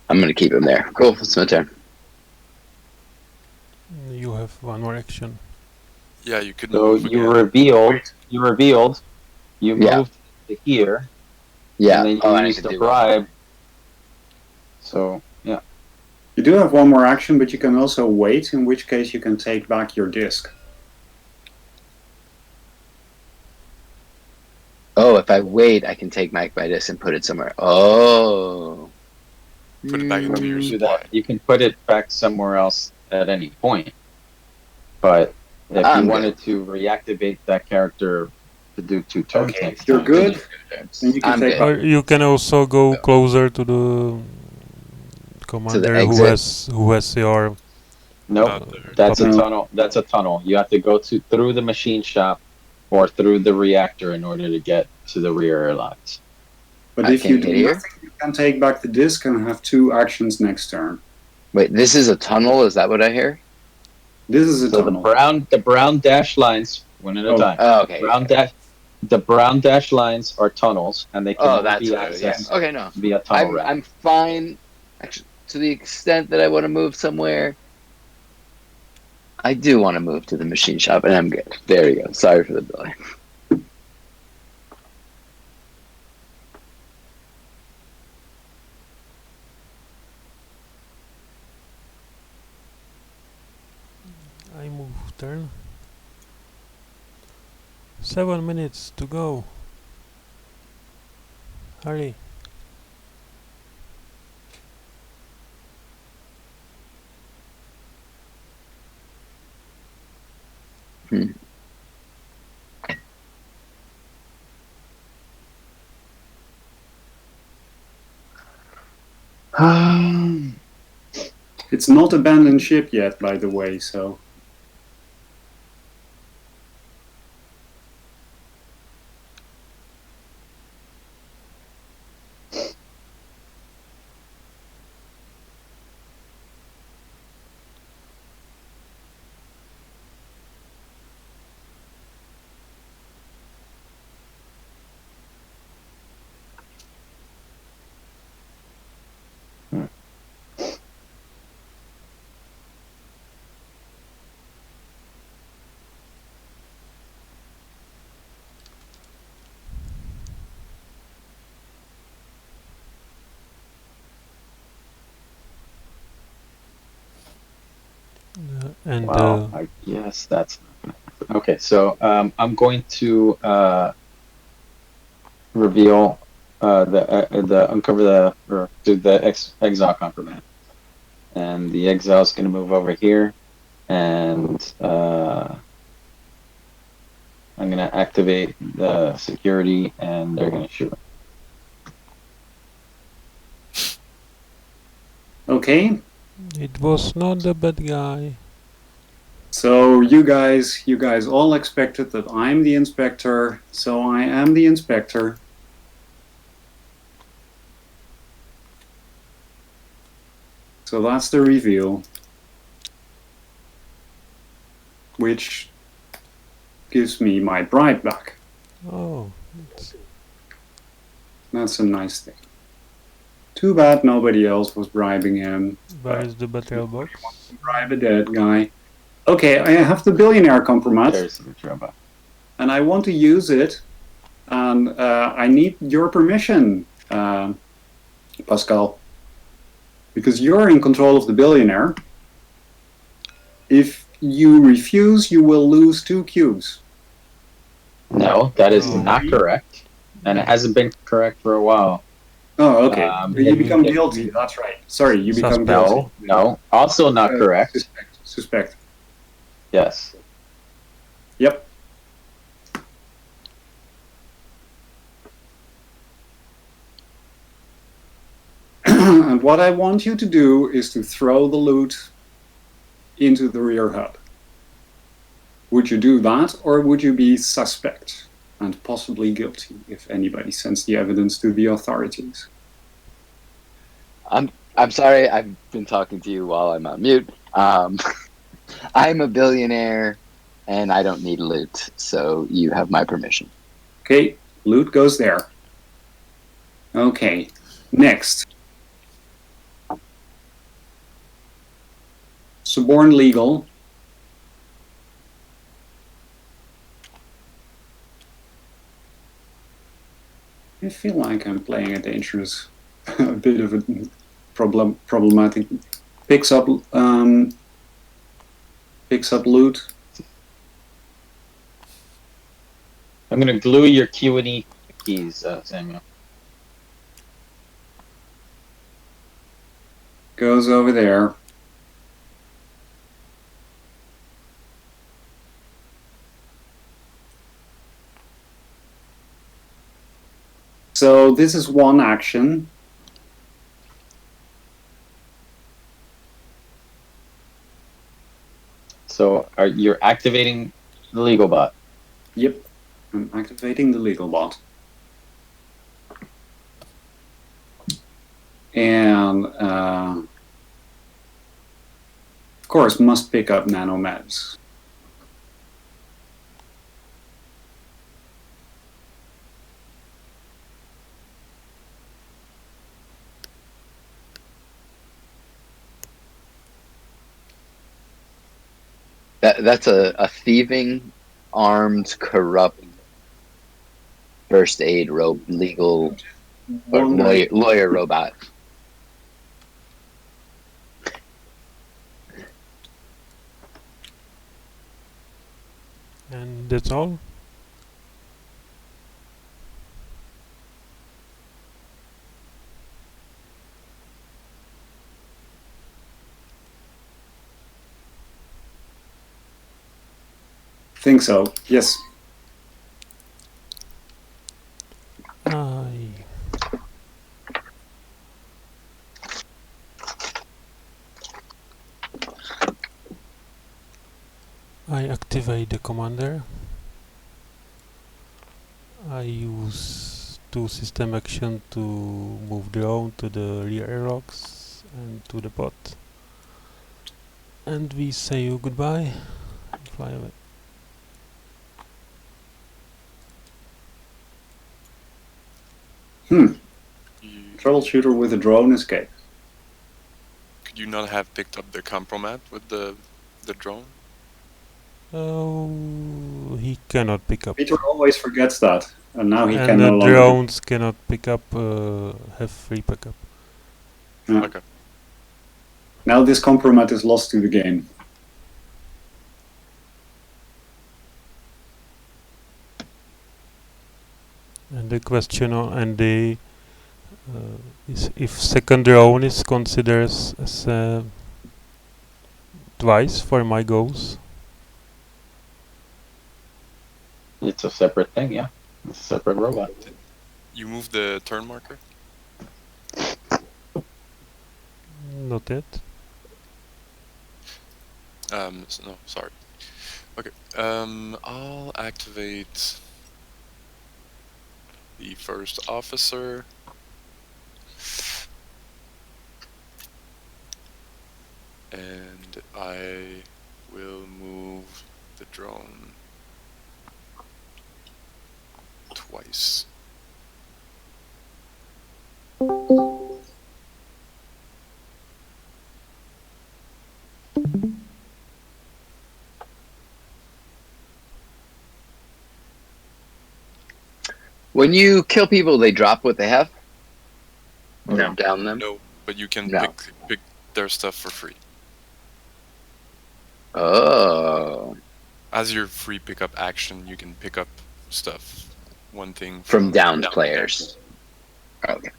I'm gonna keep him there. Cool. It's my turn. You have one more action. Yeah, you could So move you again. revealed, you Yeah. moved to here, Yeah. and then Oh, you and I used could a do bribe. So, yeah. You do have one more action, but you can also wait, in which case you can take back your disc. Oh, if I wait, I can take my disc and put it somewhere. Oh. Put it back into your Do supply. that. You can put it back somewhere else at any point. But if I'm you good. wanted to reactivate that character to do 2 turns Okay, next if you're time, good, then you can I'm take good. Or back. you can also go Yeah. closer to the commander who exit? has your Nope. Not there. That's a No. tunnel. That's a tunnel. You have to go through the machine shop or through the reactor in order to get to the rear airlocks. But I if you can't do get here? nothing, you can take back the disc and have 2 actions next turn. Wait, this is a tunnel? Is that what I hear? This is a So tunnel. the brown dashed lines, one at a Oh. time. Oh, okay. The brown dashed lines are tunnels, and they can Oh, only that's be what it is. Yeah. accessed Okay, no. via tunnel route. I'm fine. Actually, to the extent that I want to move somewhere, I do want to move to the machine shop, and I'm good. There we go. Sorry for the delay. I move turn. 7 minutes to go. Hurry. It's not abandoned ship yet, by the way, so... And Well, I guess that's okay. So I'm going to reveal the uncover the or do the exile compromise, and the exile is going to move over here, and I'm going to activate the security, and they're going to shoot. Okay, it was not the bad guy. so you guys all expected that I'm the inspector, so I am the inspector. So that's the reveal. Which gives me my bribe back. Oh, That's a nice thing. Too bad nobody else was bribing him. where is the betrayal box? Bribe a dead guy. Okay, I have the billionaire compromise, There's the trouble. and I want to use it, and I need your permission, Pascal, because you're in control of the billionaire. If you refuse, you will lose 2 cubes. No, that is Oh. not correct, and it hasn't been correct for a while. Oh, okay. Um, You become yeah. guilty. That's right. Sorry, you become Suspect. guilty. No, also not correct. Suspect. Yes. Yep. And what I want you to do is to throw the loot into the rear hub. Would you do that, or would you be suspect and possibly guilty if anybody sends the evidence to the authorities? I'm sorry. I've been talking to you while I'm on mute. I'm a billionaire, and I don't need loot, so you have my permission. Okay, loot goes there. Okay, next. suborn legal. I feel like I'm playing a dangerous, a bit of a problematic. Picks up loot. I'm gonna glue your Q and E keys, Samuel. Goes over there. So this is one action. So you're activating the legal bot? Yep, I'm activating the legal bot. And of course must pick up nanomeds. That's a thieving, armed, corrupt first aid legal or lawyer robot. And that's all? Think so, yes. I activate the commander. I use 2 system action to move drone to the rear rocks and to the bot. And we say you goodbye and fly away. Troubleshooter with a drone escape. Could you not have picked up the compromat with the drone? Oh, he cannot pick up. Peter always forgets that, and now he And can no the longer. drones cannot pick up, have free pickup. Yeah. Okay. Now this compromat is lost to the game. And the question is if second drone is considered as twice for my goals. It's a separate thing, yeah. It's a separate robot. You moved the turn marker? Not yet. No, sorry. Okay. I'll activate the first officer. And I will move the drone twice. When you kill people, they drop what they have? No. Down them? No, but you can No. pick their stuff for free. Oh. As your free pickup action, you can pick up stuff. One thing From downed players. Okay.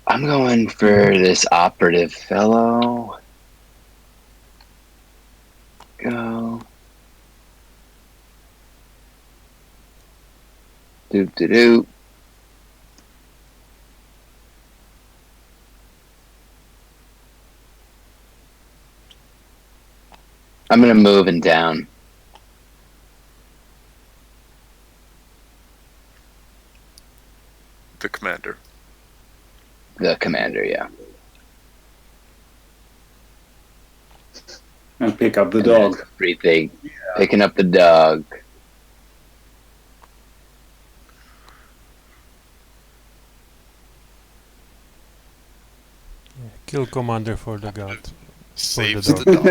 I'm going for this operative fellow. Doop doo doo. I'm gonna move and down. The commander. The commander, yeah. And pick up the And dog. there's everything. Picking up the dog. Kill commander for the god. Saves dog. the dog.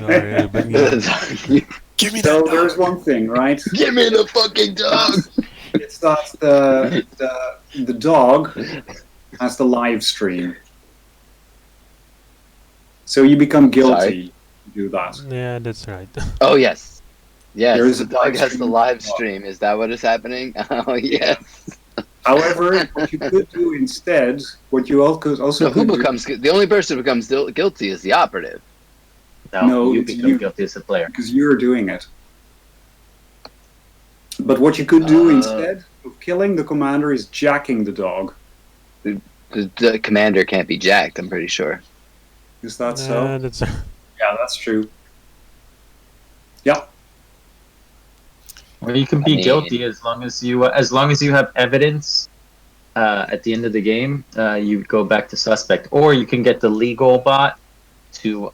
You are really bringing Give me So that there's dog. one thing, right? Give me the fucking dog! It's that the dog has the live stream. So you become guilty Sorry? to do that. Yeah, that's right. Oh, yes. Yes, There is the a dog live has the stream. live stream. Is that what is happening? Oh, yes. However, what you could do instead, what you also So who could do, becomes the only person who becomes guilty is the operative. No, you it's become you. guilty as a player. because you're doing it. But what you could do instead of killing the commander is jacking the dog. The commander can't be jacked, I'm pretty sure. Is that Yeah, so? that's Yeah, that's true. Yeah. Or you can be I mean- guilty as long as you have evidence. At the end of the game, you go back to suspect, or you can get the legal bot to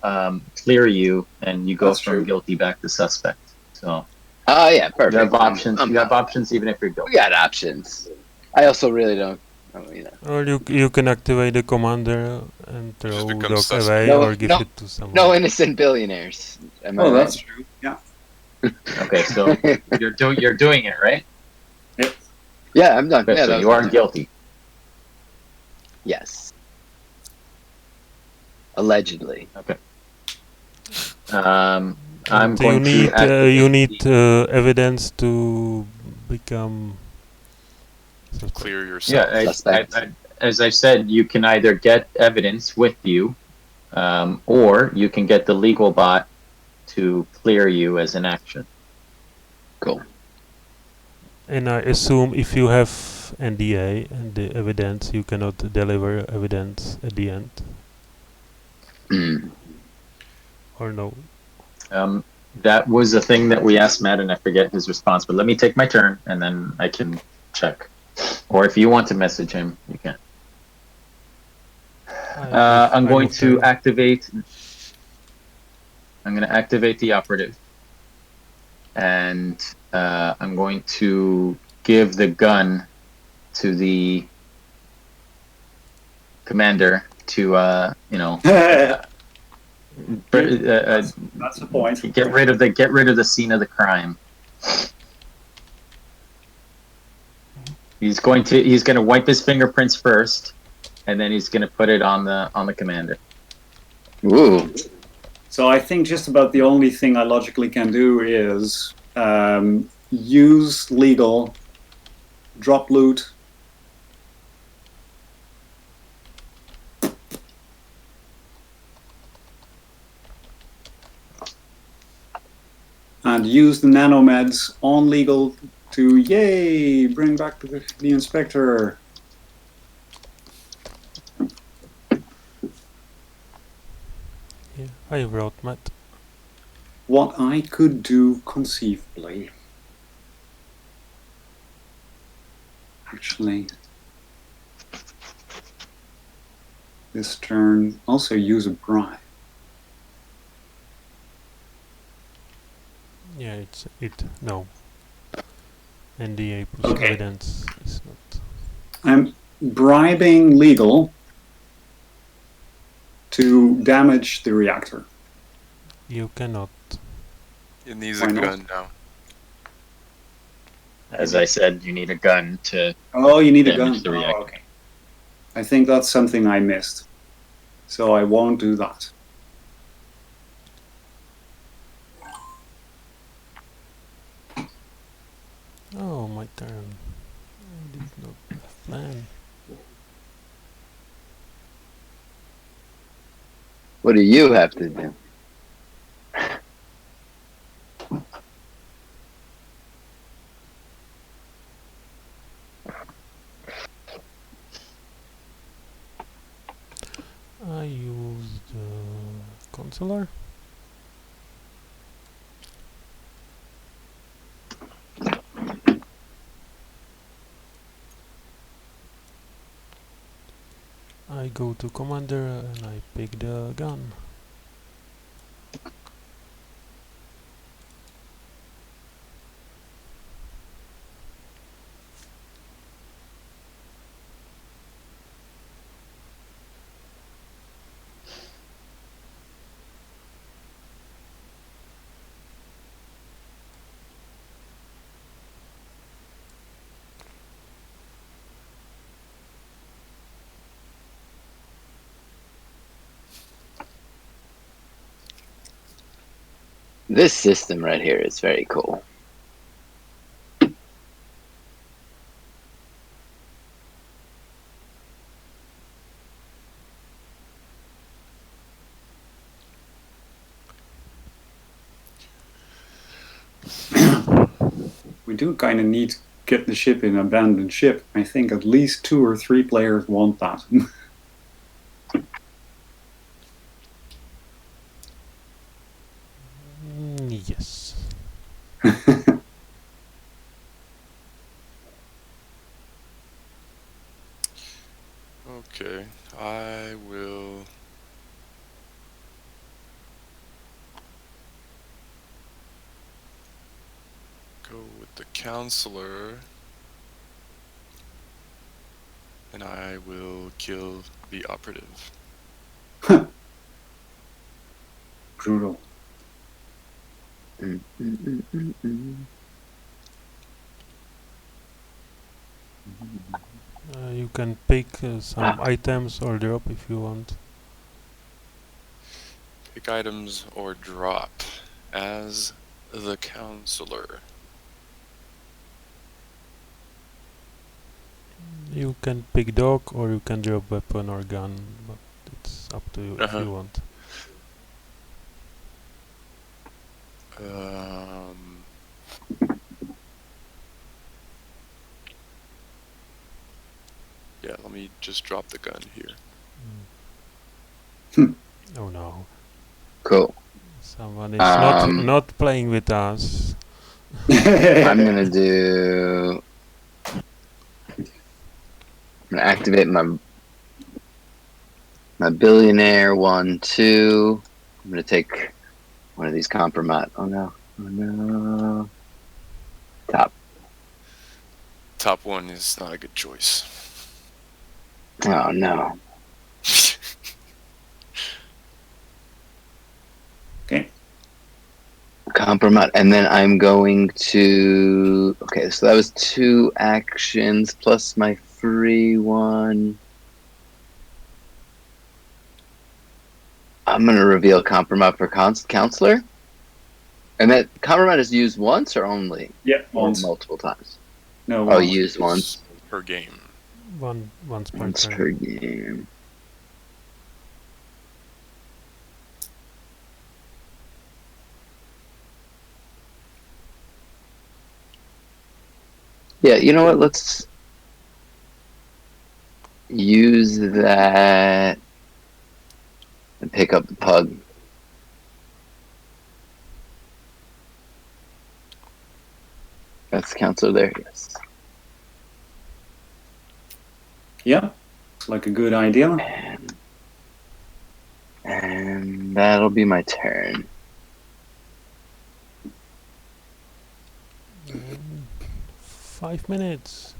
clear you, and you go That's from true. guilty back to suspect. So Oh, yeah, perfect. you have options. I'm You have options even if you're We guilty. got options. I also really don't. You know. or you can activate the commander and throw become dog suspect. away No, or give no, it to someone. No innocent billionaires. Am I Oh, right? that's true. Yeah. Okay, so you're doing it right. Yeah, I'm done. Okay, Yeah, so that you was are done. guilty. Yes. Allegedly. I'm And going to activate you need evidence to become suspect. Clear yourself. Yeah, Suspect. as I said, you can either get evidence with you, or you can get the legal bot to clear you as an action. Cool. And I assume if you have NDA and the evidence, you cannot deliver evidence at the end, Mm. or no? That was a thing that we asked Matt, and I forget his response. But let me take my turn, and then I can check. Or if you want to message him, you can. I'm going to activate. I'm going to activate the operative, and I'm going to give the gun to the commander to That's the point. get rid of the scene of the crime. He's going to wipe his fingerprints first, and then he's going to put it on the commander. Ooh. So I think just about the only thing I logically can do is use legal, drop loot, and use the nanomeds on legal to, yay, bring back the inspector. Yeah, I wrote Matt. What I could do conceivably. Actually, this turn also use a bribe. Yeah, no. NDA plus Okay. evidence is not. I'm bribing legal to damage the reactor. You cannot. It needs Why a not? gun now. As I said, you need a gun to. Oh, you need a gun. Damage the reactor. Oh, okay. I think that's something I missed. So I won't do that. Oh, my turn. I did not plan. What do you have to do? I used consular. I go to commander and I pick the gun. This system right here is very cool. We do kind of need to get the ship in abandoned ship. I think at least 2 or 3 players want that. Yes. Okay, I will. Go with the counselor. And I will kill the operative. Brutal. You can pick some items or drop if you want. Pick items or drop as the counselor. You can pick dog or you can drop weapon or gun, but it's up to you if you want. Yeah, let me just drop the gun here. Oh no. Cool. Someone is not playing with us. I'm gonna activate my billionaire 1, 2. I'm gonna take one of these compromise. Oh no! Oh no! Top one is not a good choice. Oh no! Okay. Compromise, and then I'm going to. Okay, so that was 2 actions plus my free one. I'm gonna reveal compromise for counselor, and that compromise is used once or only? Yeah, or once. multiple times. No. Oh, Once. used once. Per game. Once per Once turn. per game. Yeah, you know what? Let's use that and pick up the pug. That's the counselor there, yes. Yeah, like a good idea. And that'll be my turn. 5 minutes.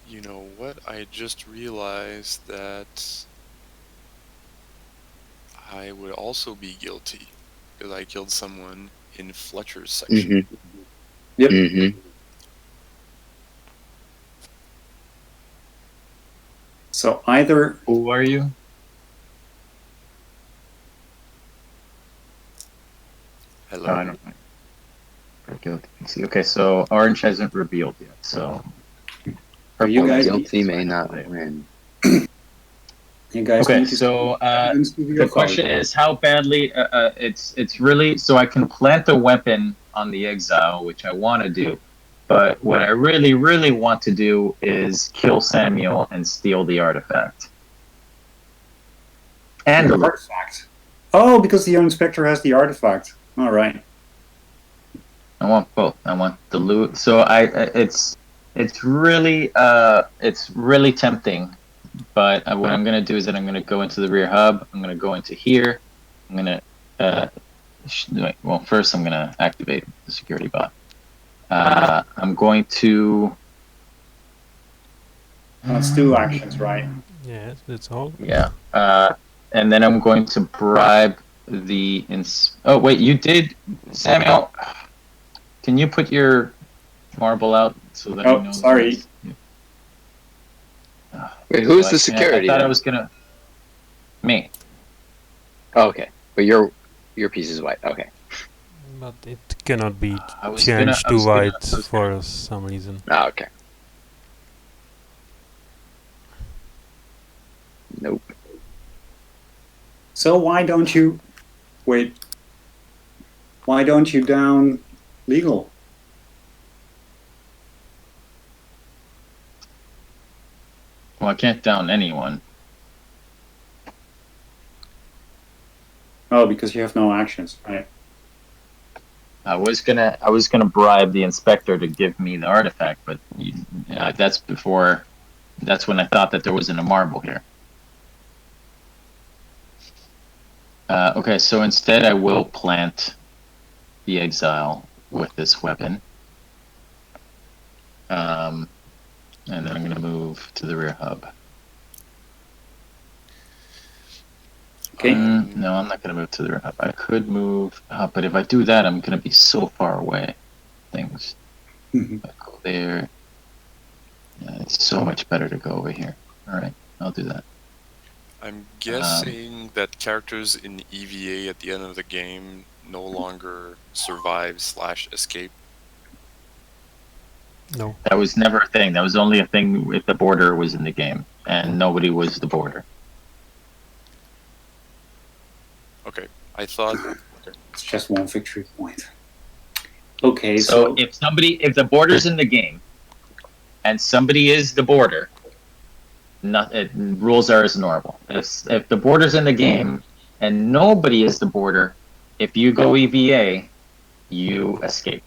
You know what? I just realized that I would also be guilty because I killed someone in Fletcher's section. Mm-hmm. Yep. Mm-hmm. So either. Who are you? Hello. I don't know. Okay, so orange hasn't revealed yet, so Are you guys Guilty may not win. win. You guys Okay, need to so evidence to your the question father. is how badly it's really so I can plant a weapon on the exile, which I want to do, but what I really want to do is kill Samuel and steal the artifact and the loot. Artifact. Oh, because the inspector has the artifact. All right. I want both. I want the loot. So it's really tempting. But what I'm going to do is that I'm going to go into the rear hub. I'm going to go into here. I'm going to, well, first I'm going to activate the security bot. I'm going to... That's 2 actions, right? Yes, that's all. Yeah. And then I'm going to bribe the... Oh, wait, you did... Samuel, can you put your marble out so that I know? Sorry. Wait, who's the security? I thought then? I was going to... Me. Oh, okay, but your piece is white. Okay. But it cannot be I was changed gonna- to white for some reason. Oh, okay. Nope. So why don't you... Wait. Why don't you down legal? Well, I can't down anyone. Oh, because you have no actions, right? I was gonna bribe the inspector to give me the artifact, but that's when I thought that there wasn't a marble here. Okay, so instead I will plant the exile with this weapon. And then I'm gonna move to the rear hub. Okay. No, I'm not gonna move to the rear hub. I could move, but if I do that, I'm gonna be so far away. Things. Mhm. I go there. Yeah, it's so much better to go over here. All right, I'll do that. I'm guessing that characters in EVA at the end of the game no longer survive/escape. No. That was never a thing. That was only a thing if the border was in the game, and nobody was the border. Okay, I thought It's just 1 victory point. Okay, So if the border's in the game, and somebody is the border, rules are as normal. If the border's in the game and nobody is the border, if you go EVA, you escape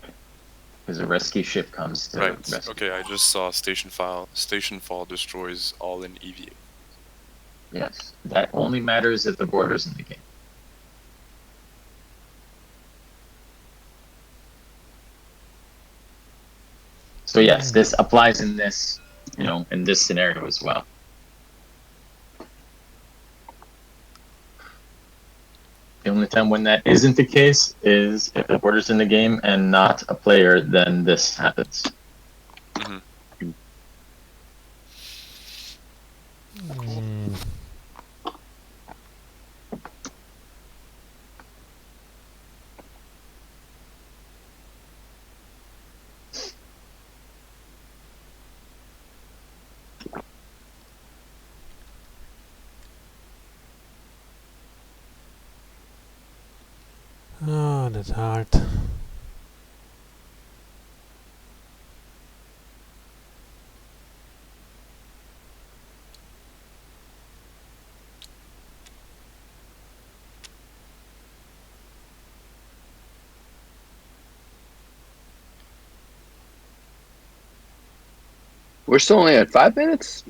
because a rescue ship comes to right. rescue. Okay, I just saw Stationfall destroys all in EVA. Yes, that only matters if the border's in the game. So yes, this applies in this, in this scenario as well. The only time when that isn't the case is if the border's in the game and not a player, then this happens. Mm-hmm. Mm. Oh, that's hard. We're still only at 5 minutes?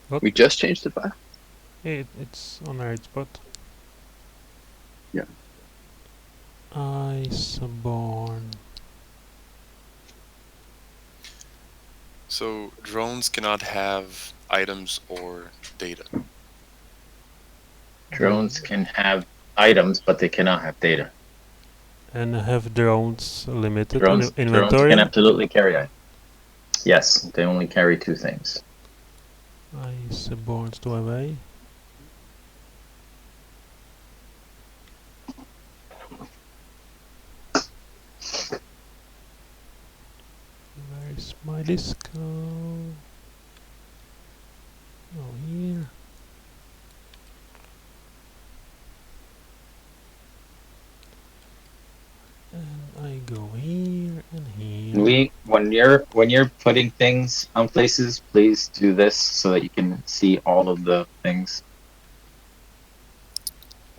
What? We just changed to 5? It's on the right spot. Yeah. Iceborne. So drones cannot have items or data. Drones can have items, but they cannot have data. And have drones limited Drones inventory? can absolutely carry items. Yes, they only carry 2 things. Iceborne stowed away. Where's my disco? Oh, here. Yeah. When you're putting things on places, please do this so that you can see all of the things.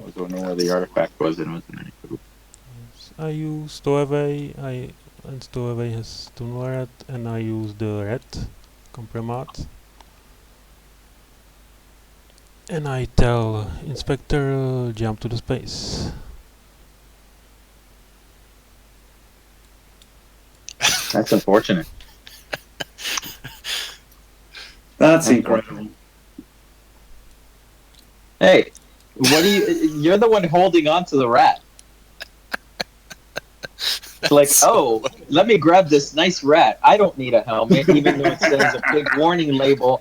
I was wondering where the artifact was and wasn't any. Yes, I use stowaway. And stowaway has stone red, and I use the red compromat. And I tell Inspector jump to the space. That's unfortunate. That's Unfortunate. incredible. Hey, what do you? You're the one holding on to the rat. It's like, oh, let me grab this nice rat. I don't need a helmet, even though it says a big warning label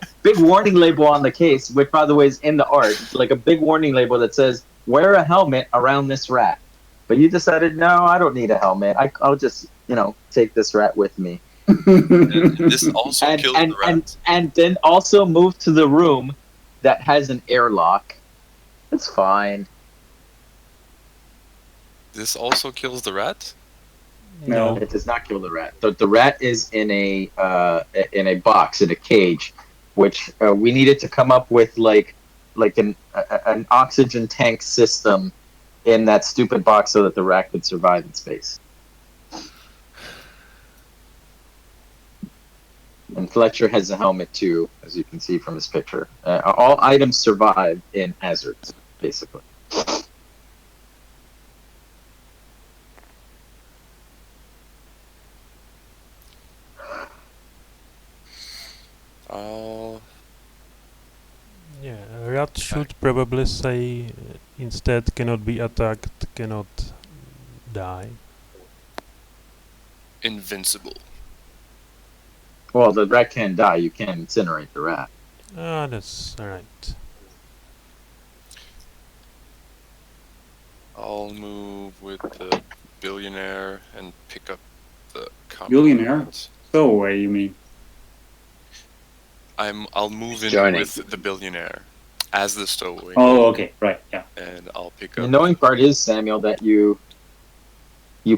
on the case, which, by the way, is in the art. It's like a big warning label that says, wear a helmet around this rat. But you decided, no, I don't need a helmet. I'll just, take this rat with me. And this also kills the rat. And then also move to the room that has an airlock. It's fine. This also kills the rat? No. It does not kill the rat. The rat is in a box, in a cage, which we needed to come up with like an oxygen tank system in that stupid box so that the rat could survive in space. And Fletcher has a helmet too, as you can see from this picture. All items survive in hazards, basically. Yeah, rat should probably say instead cannot be attacked, cannot die. Invincible. Well, the rat can't die. You can't incinerate the rat. Ah, that's right. I'll move with the billionaire and pick up the Billionaire? compromise. Stowaway, you mean? I'll move in Joining. with the billionaire as the stowaway. Oh, okay, right, yeah. And I'll pick The up. annoying part is, Samuel, that you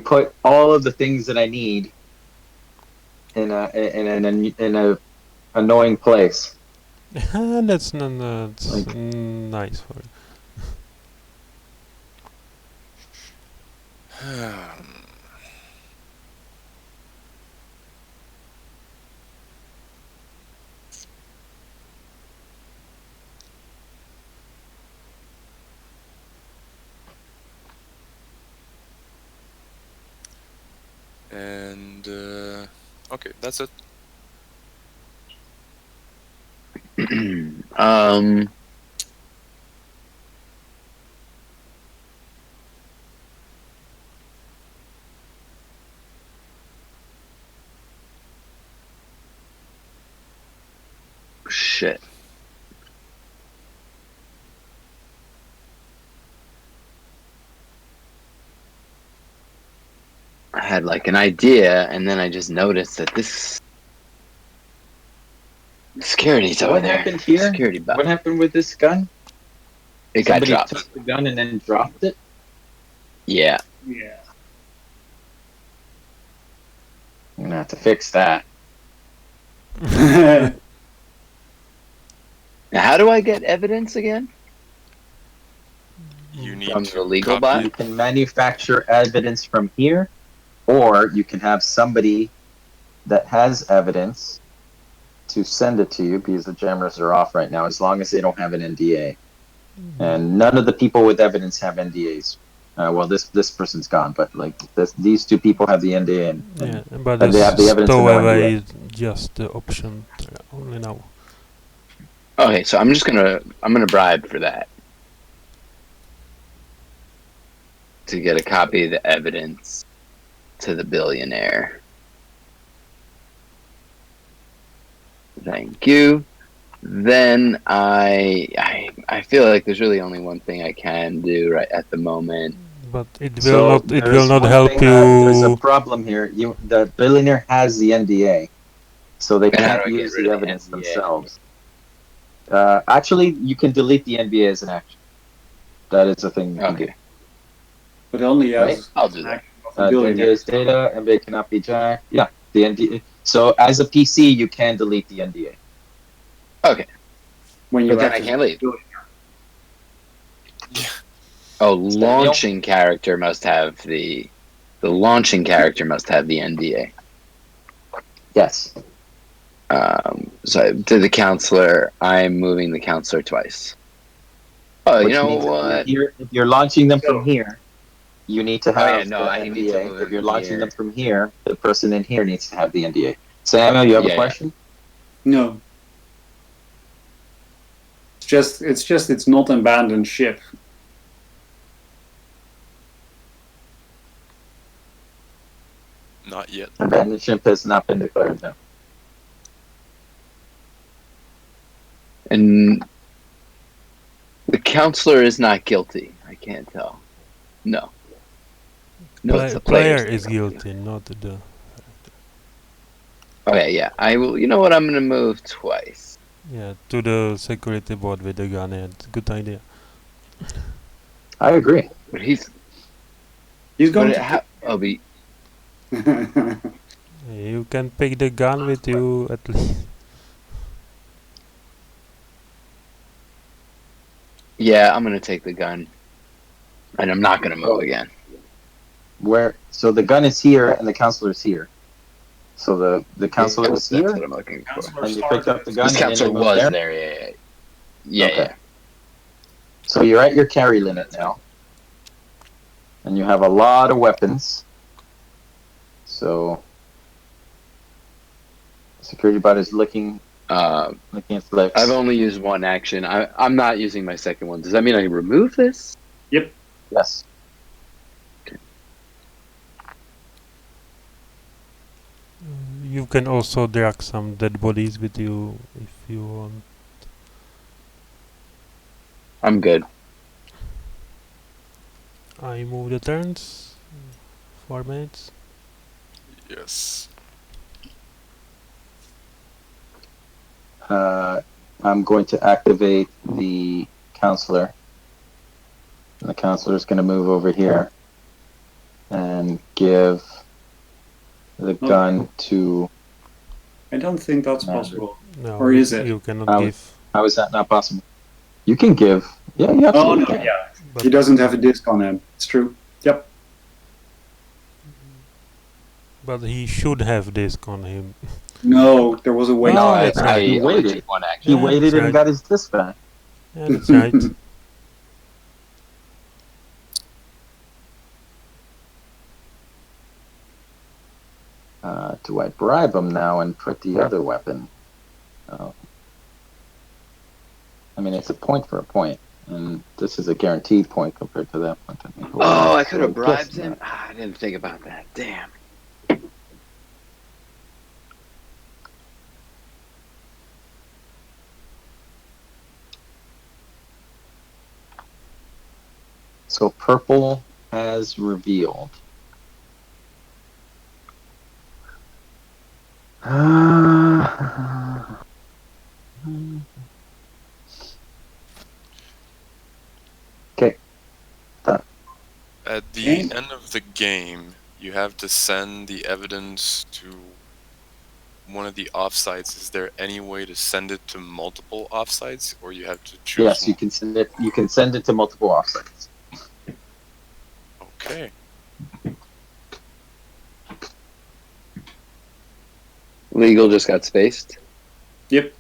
put all of the things that I need in a annoying place. That's not Like- nice for you. And okay, that's it. Shit. I had like an idea, and then I just noticed that this security's over What there. happened here? Security bot. What happened with this gun? It got Somebody dropped. took the gun and then dropped it? Yeah. Yeah. I'm gonna have to fix that. Now, how do I get evidence again? You need From to the legal copy- You can manufacture evidence from here, or you can have somebody that has evidence to send it to you, because the jammers are off right now, as long as they don't have an NDA. And none of the people with evidence have NDAs. Well, this person's gone, but like these two people have the NDA. And Yeah, but they have the this evidence and no stowaway NDA. is just the option only now. Okay, so I'm gonna bribe for that. To get a copy of the evidence to the billionaire. Thank you. Then I feel like there's really only one thing I can do right at the moment. But it will So not. It there's will not one help thing, there's a you. problem here. The billionaire has the NDA, so they And how can't do I get use rid the of the evidence NDA? themselves. Actually, you can delete the NDA as an action. That is a thing you can do. Okay, But only Right? as I'll do that. of the billionaire. NDA's data, NDA cannot be jacked. Yeah. The NDA. So as a PC, you can delete the NDA. Okay, When you but then I activate can't leave. the Yeah. Oh, launching character must have the launching character must have the NDA. Yes. So to the counselor, I'm moving the counselor twice. Oh, you Which know means what? if you're launching them So- from here, you need to Oh, have yeah, no, the I need to NDA. move If you're it launching here. them from here, the person in here needs to have the NDA. Samuel, you have Yeah, a yeah. question? No. It's just it's not an abandoned ship. Not yet. Abandoned ship has not been declared, no. And the counselor is not guilty. I can't tell. No. No, it's the Player players. is guilty, not the. Okay, yeah. I will. You know what? I'm gonna move twice. Yeah, to the security board with the gun. Yeah, it's a good idea. I agree. But he's. He's going But to. I'll be. You can pick the gun with you at least. Yeah, I'm gonna take the gun, and I'm not gonna move again. So the gun is here and the counselor is here. So the counselor is That's here, what I'm looking for. and you picked up the gun. This and then counselor you moved was there? there. Yeah, yeah. Okay. Yeah. So you're at your carry limit now, and you have a lot of weapons. So security bot is looking at flips. I've only used one action. I'm not using my second one. Does that mean I remove this? Yes. You can also drag some dead bodies with you if you want. I'm good. I move the turns. 4 minutes. Yes. I'm going to activate the counselor. And the counselor is going to move over here and give the gun to. I don't think that's No. possible. No, Or is it? You cannot Oh. give. How is that not possible? You can give. Yeah, you Oh absolutely no, can. yeah. But He doesn't have a disc on him. It's true. Yep. But he should have disc on him. No, there was a way. No, I that's right. He only waited. took one He action. Yeah, waited that's and right. got his disc back. Yeah, that's right. Do I bribe him now and put the other weapon? Oh. I mean, it's a point for a point, and this is a guaranteed point compared to that point. Oh, I could have So bribed guess him. not. Ah, I didn't think about that. Damn. So purple has revealed. Okay. At the Game. end of the game, you have to send the evidence to one of the offsites. Is there any way to send it to multiple offsites, or you have to choose Yes, you one? can send it. You can send it to multiple offsites. Okay. Legal just got spaced. Yep.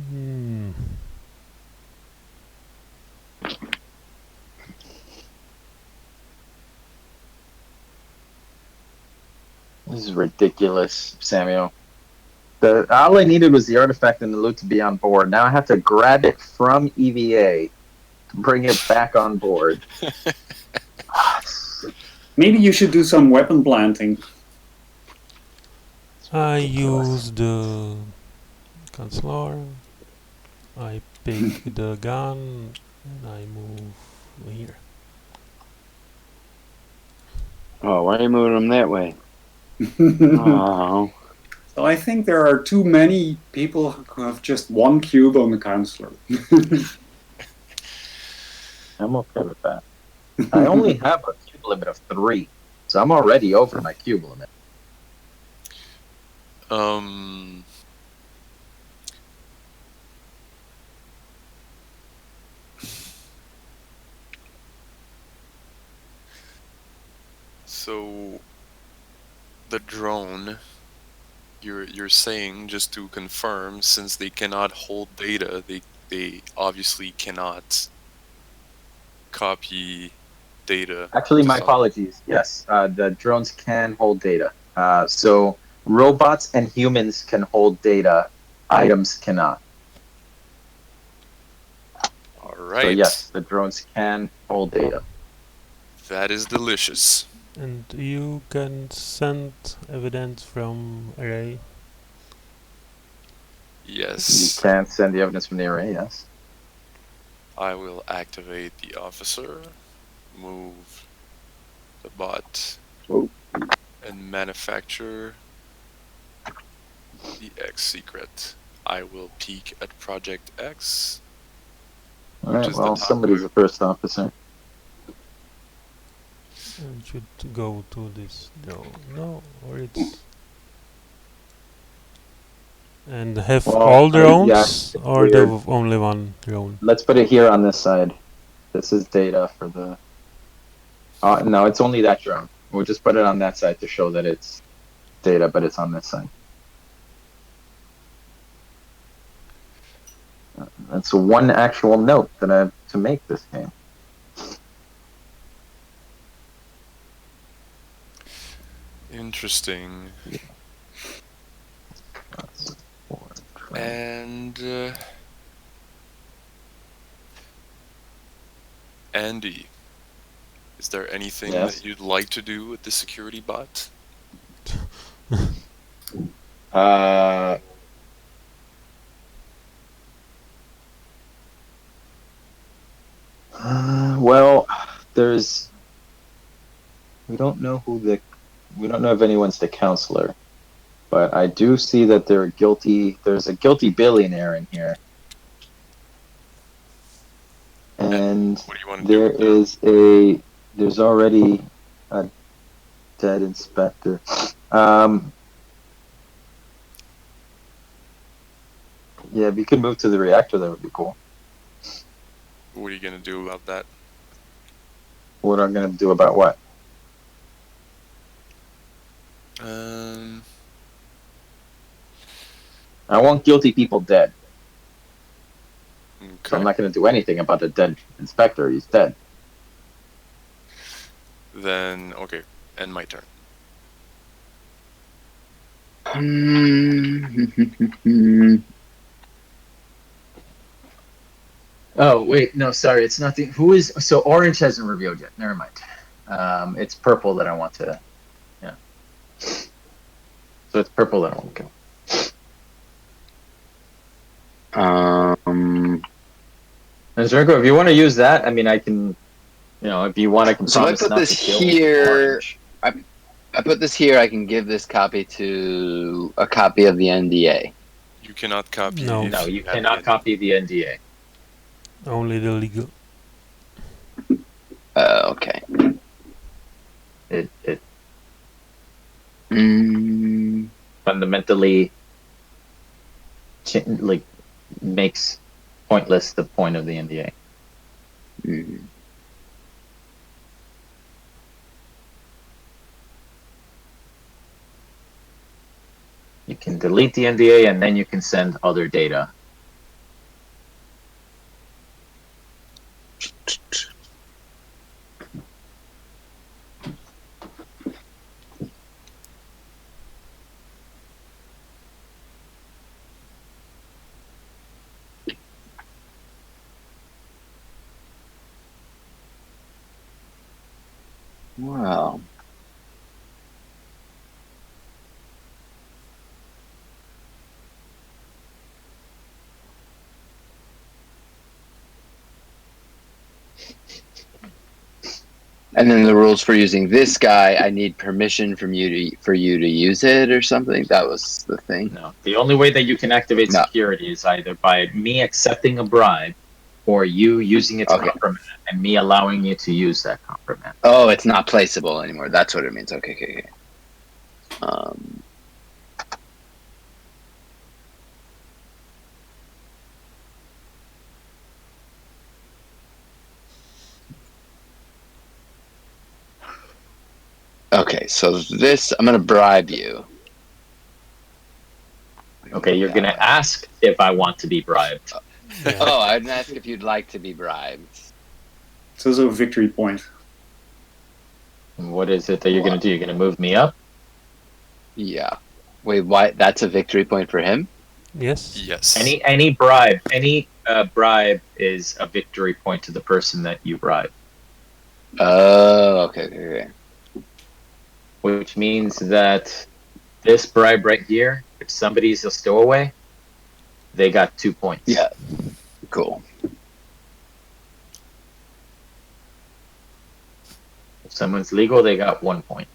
Hmm. This is ridiculous, Samuel. All I needed was the artifact and the loot to be on board. Now I have to grab it from EVA to bring it back on board. Maybe you should do some weapon planting. I use the counselor. I pick the gun and I move here. Oh, why are you moving them that way? Oh. So I think there are too many people who have just one cube on the counselor. I'm okay with that. I only have a cube limit of 3, so I'm already over my cube limit. So the drone, you're saying, just to confirm, since they cannot hold data, they obviously cannot copy data. Actually, to my some- apologies. Yes, the drones can hold data. So robots and humans can hold data. Items cannot. All right. So yes, the drones can hold data. That is delicious. And you can send evidence from array. You Yes. can send the evidence from the array. Yes. I will activate the officer, move the bot, Oh. and manufacture the X secret. I will peek at Project X. All Which right. is the Well, top somebody's a first officer. And should go to this drone. No, or it's. And have Well, all yeah, drones, it's or the weird. only one drone? Let's put it here on this side. This is data for the. No, it's only that drone. We'll just put it on that side to show that it's data, but it's on this side. That's one actual note that I have to make this game. Interesting. That's 4, 20. And Andy, is there anything Yes. that you'd like to do with the security bot? Well, we don't know if anyone's the counselor, but I do see that there's a guilty billionaire in here. And What do you want to do? there's already a dead inspector. Yeah, if you could move to the reactor, that would be cool. What are you gonna do about that? What I'm gonna do about what? I want guilty people dead. So Okay. I'm not gonna do anything about the dead inspector. He's dead. Then okay, end my turn. Oh wait, no, sorry, it's not the who is so orange hasn't revealed yet. Never mind. It's purple that I want to. Yeah. So it's purple that I want to kill. And Zerko, if you want to use that, I mean, I can. If you want, I can. So I promise put not this to kill here. Orange. I put this here. I can give this copy to a copy of the NDA. You cannot copy. No. if No, you have cannot the- copy the NDA. Only the legal. Okay. It Mm, fundamentally makes pointless the point of the NDA. mm. You can delete the NDA and then you can send other data. Wow. And then the rules for using this guy, I need permission from you for you to use it or something. That was the thing. No, the only way that you can activate No. security is either by me accepting a bribe or you using it to Okay. compromise and me allowing you to use that compromise. Oh, it's not placeable anymore. That's what it means. Okay. Okay, so this, I'm going to bribe you. Okay, you're gonna ask if I want to be bribed. Oh, I'd ask if you'd like to be bribed. It's also a victory point. And what is it that you're gonna do? You're gonna move me up? Yeah. Wait, why? That's a victory point for him? Yes. Yes. Any bribe is a victory point to the person that you bribe, Oh, okay. which means that this bribe right here, if somebody's a stowaway, they got 2 points. Yeah. Cool. If someone's legal, they got 1 point.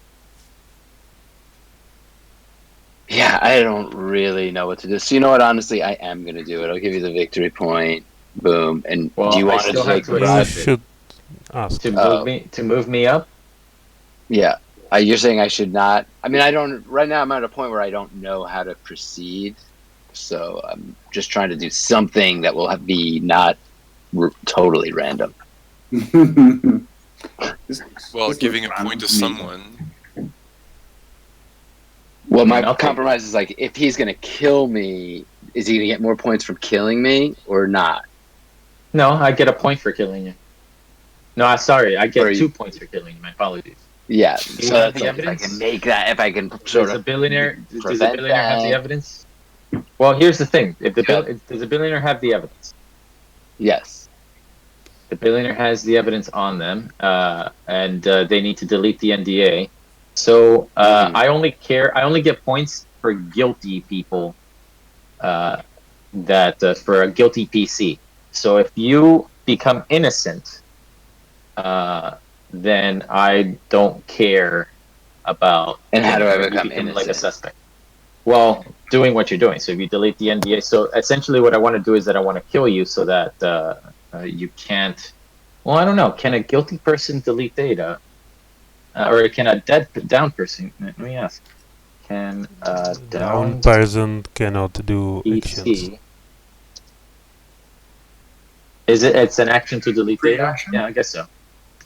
Yeah, I don't really know what to do. So you know what? Honestly, I am going to do it. I'll give you the victory point. Boom. And Well, do you I want to still have take to the You bribe? accept it. should ask. To move me up. Yeah. You're saying I should not? I mean, I don't. Right now, I'm at a point where I don't know how to proceed. So I'm just trying to do something that will be not totally random. Well, This giving a looks point to random me. someone. Well, my Okay. compromise is like, if he's going to kill me, is he going to get more points from killing me or not? No, I get a point for killing you. No, sorry, I Or get you- 2 points for killing you. My apologies. Yeah. you So have that's the like, if I evidence? can make that, if I can sort Does a of billionaire prevent have the that. evidence? Well, here's the thing: if Yeah. does a billionaire have the evidence? Yes. The billionaire has the evidence on them, and they need to delete the NDA. So Mhm. I only get points for guilty people. For a guilty PC. So if you become innocent, then I don't care about. And how do I you become like a innocent? suspect? Well, doing what you're doing. So if you delete the NDA, so essentially what I want to do is that I want to kill you so that you can't. Well, I don't know. Can a guilty person delete data, or can a down person? Let me ask. Can a Down down person cannot do actions. PC? Is it? It's an action to delete Free data. action? Yeah, I guess so.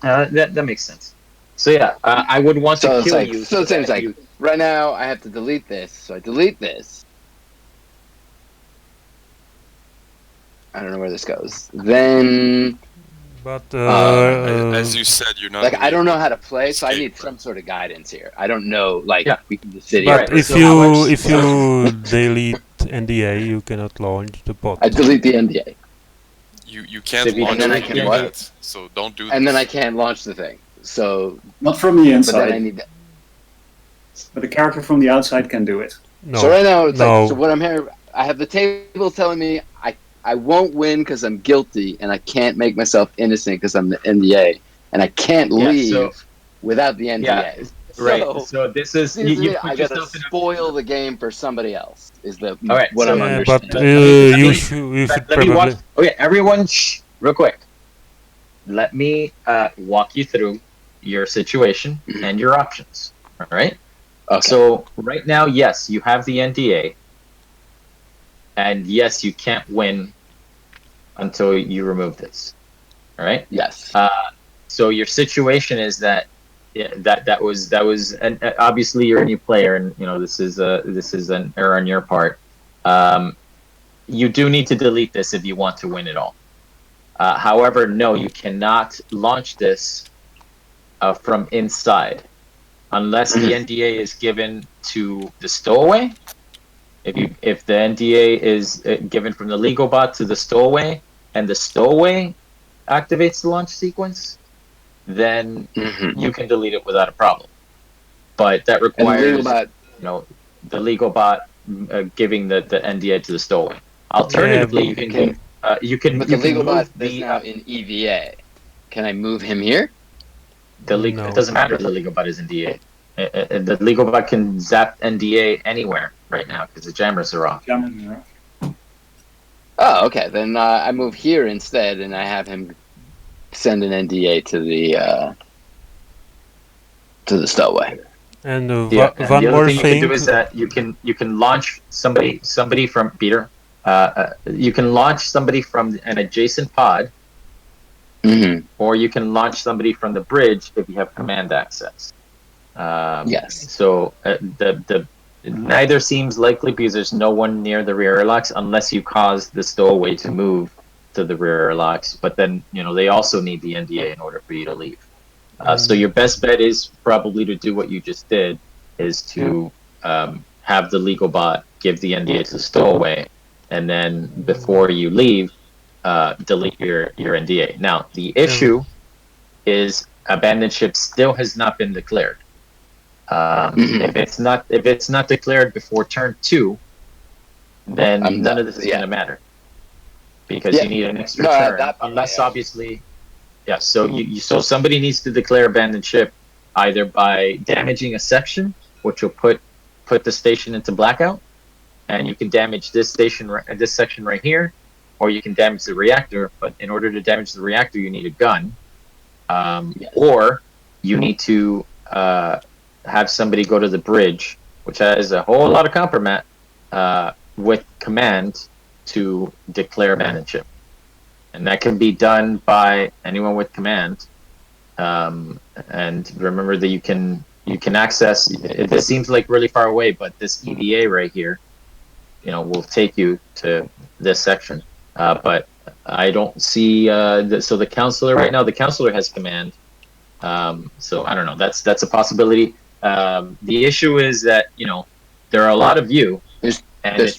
That makes sense. So yeah, I would want So to it's kill like, you. so it seems that like you- right now I have to delete this. So I delete this. I don't know where this goes. Then, But As you said, you're not. like, I don't really- know how to play, so I escape, need right? some sort of guidance here. I don't know, like, Yeah. we can just sit here. but Right, if so how much- if you delete NDA, you cannot launch the bot. I delete the NDA, You can't So if you launch then I it, can do what? that. So don't do and then I this. can't launch the thing. So, Not from the but then I inside, need. but the character from the outside can do it. No. So right now it's No. like, so what I'm hearing, I have the table telling me I won't win because I'm guilty, and I can't make myself innocent because I'm the NDA, and I can't Yeah, leave so- without the NDA. Yeah, right. So, So this is seems to you me put I gotta yourself in a. spoil the game for somebody else. Is the All right, what so- I'm Yeah, but understanding? you me- should Let me probably. walk. Okay, everyone, shh, real quick. Let me walk you through your situation and your options. All right. Okay. So right now, yes, you have the NDA, and yes, you can't win until you remove this. All right. Yes. So your situation is that that was and obviously you're a new player, and you know this is an error on your part. You do need to delete this if you want to win it all. However, no, you cannot launch this from inside unless the NDA is given to the stowaway. If the NDA is given from the legal bot to the stowaway, and the stowaway activates the launch sequence, then Mhm. you can delete it without a problem. But that And the requires legal bot. the legal bot giving the NDA to the stowaway. Alternatively, Yeah, you can can- you But the can legal move bot is the now in EVA. Can I move him here? No. It doesn't matter if the legal bot is NDA. The legal bot can zap NDA anywhere right now because the jammers are off. Oh, okay. Then I move here instead, and I have him send an NDA to the stowaway. And Yeah, and one the other more thing you can do thing. is that you can launch somebody from Peter. You can launch somebody from an adjacent pod, Mm-hmm. or you can launch somebody from the bridge if you have command access. Yes. So the neither seems likely because there's no one near the rear airlocks unless you cause the stowaway to move to the rear airlocks. But then they also need the NDA in order for you to leave. So your best bet is probably to do what you just did, is to have the legal bot give the NDA to the stowaway, and then before you leave, delete your NDA. Now the issue is abandoned ship still has not been declared. Mhm. If it's not declared before turn 2, then I'm none done. of this is Yeah. going to matter because Yeah. you need an extra No, at turn, that point, unless yeah. obviously, yeah. So so somebody needs to declare abandoned ship either by damaging a section, which will put the station into blackout, and you can damage this this section right here, or you can damage the reactor. But in order to damage the reactor, you need a gun, Yes. or you need to have somebody go to the bridge, which has a whole lot of compromat, with command to declare abandoned ship, and that can be done by anyone with command. And remember that you can access. This seems like really far away, but this EVA right here, will take you to this section. But I don't see. So the counselor right now, the counselor has command. So I don't know. That's a possibility. The issue is that there are a lot of you, and There's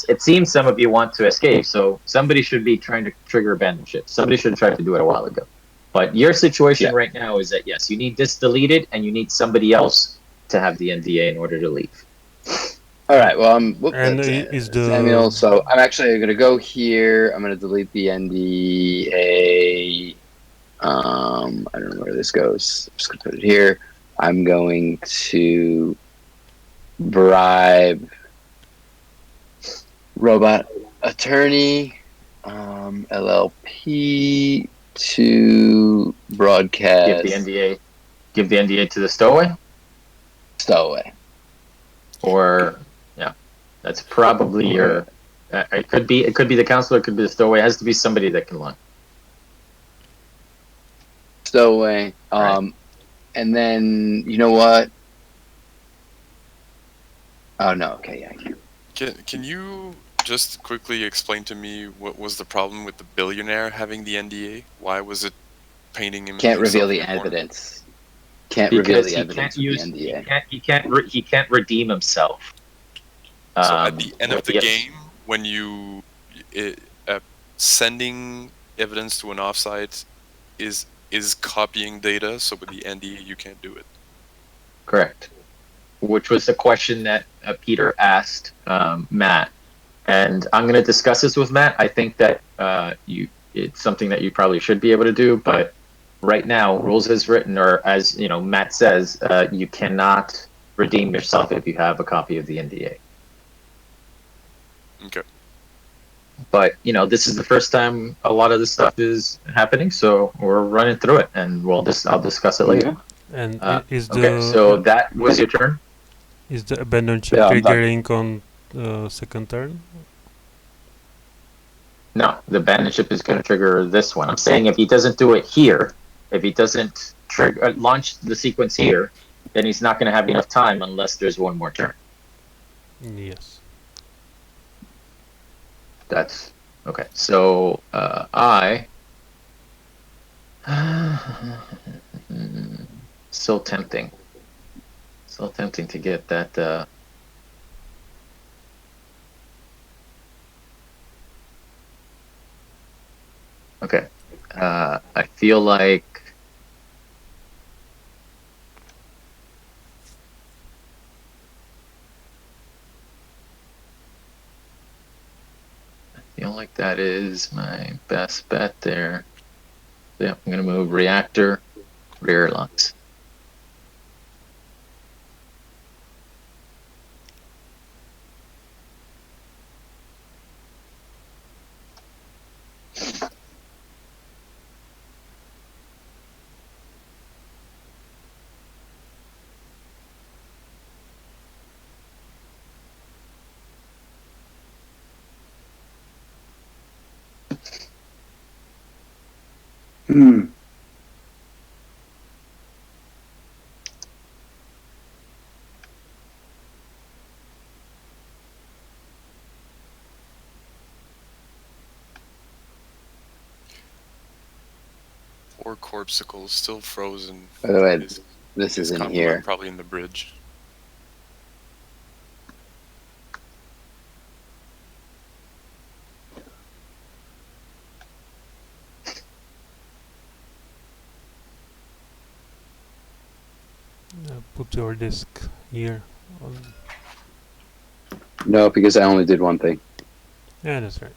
it seems some of you want to escape. So somebody should be trying to trigger abandoned ship. Somebody should have tried to do it a while ago. But your situation Yeah. right now is that yes, you need this deleted, and you need somebody else to have the NDA in order to leave. All right. Well, And that's is Samuel. the So I'm actually going to go here. I'm going to delete the NDA. I don't know where this goes. I'm just going to put it here. I'm going to bribe robot attorney, LLP to broadcast Give the NDA to the stowaway, stowaway. or yeah, that's probably your. It could be the counselor, it could be the stowaway. It has to be somebody that can launch. Stowaway. Right. And then you know what? Oh no. Okay. Yeah. Can you just quickly explain to me what was the problem with the billionaire having the NDA? Why was it painting him? Can't reveal himself the in a corner? evidence. Can't reveal Because the he evidence can't with the use NDA. he can't redeem himself. So at the end of with the game, when you sending evidence to an offsite is copying data. So with the NDA, you can't do it. Correct. Which was the question that Peter asked Matt, and I'm going to discuss this with Matt. I think that it's something that you probably should be able to do, but right now, rules as written, or as Matt says, you cannot redeem yourself if you have a copy of the NDA. Okay. But this is the first time a lot of this stuff is happening, so we're running through it, and I'll discuss it later. and is Okay, so that was your turn. is the abandoned ship Yeah, I'm done. triggering on second turn? No, the abandoned ship is going to trigger this one. I'm saying if he doesn't do it here, if he doesn't launch the sequence here, then he's not going to have enough time unless there's one more turn. Yes. That's okay. So I so tempting to get that. Okay, I feel like that is my best bet there. Yeah, I'm gonna move reactor, rear locks. Hmm. Poor Corpsicle, still frozen. By the way, His, this his is in complement here. probably in the bridge. Put your disc here. On. No, because I only did one thing. Yeah, that's right.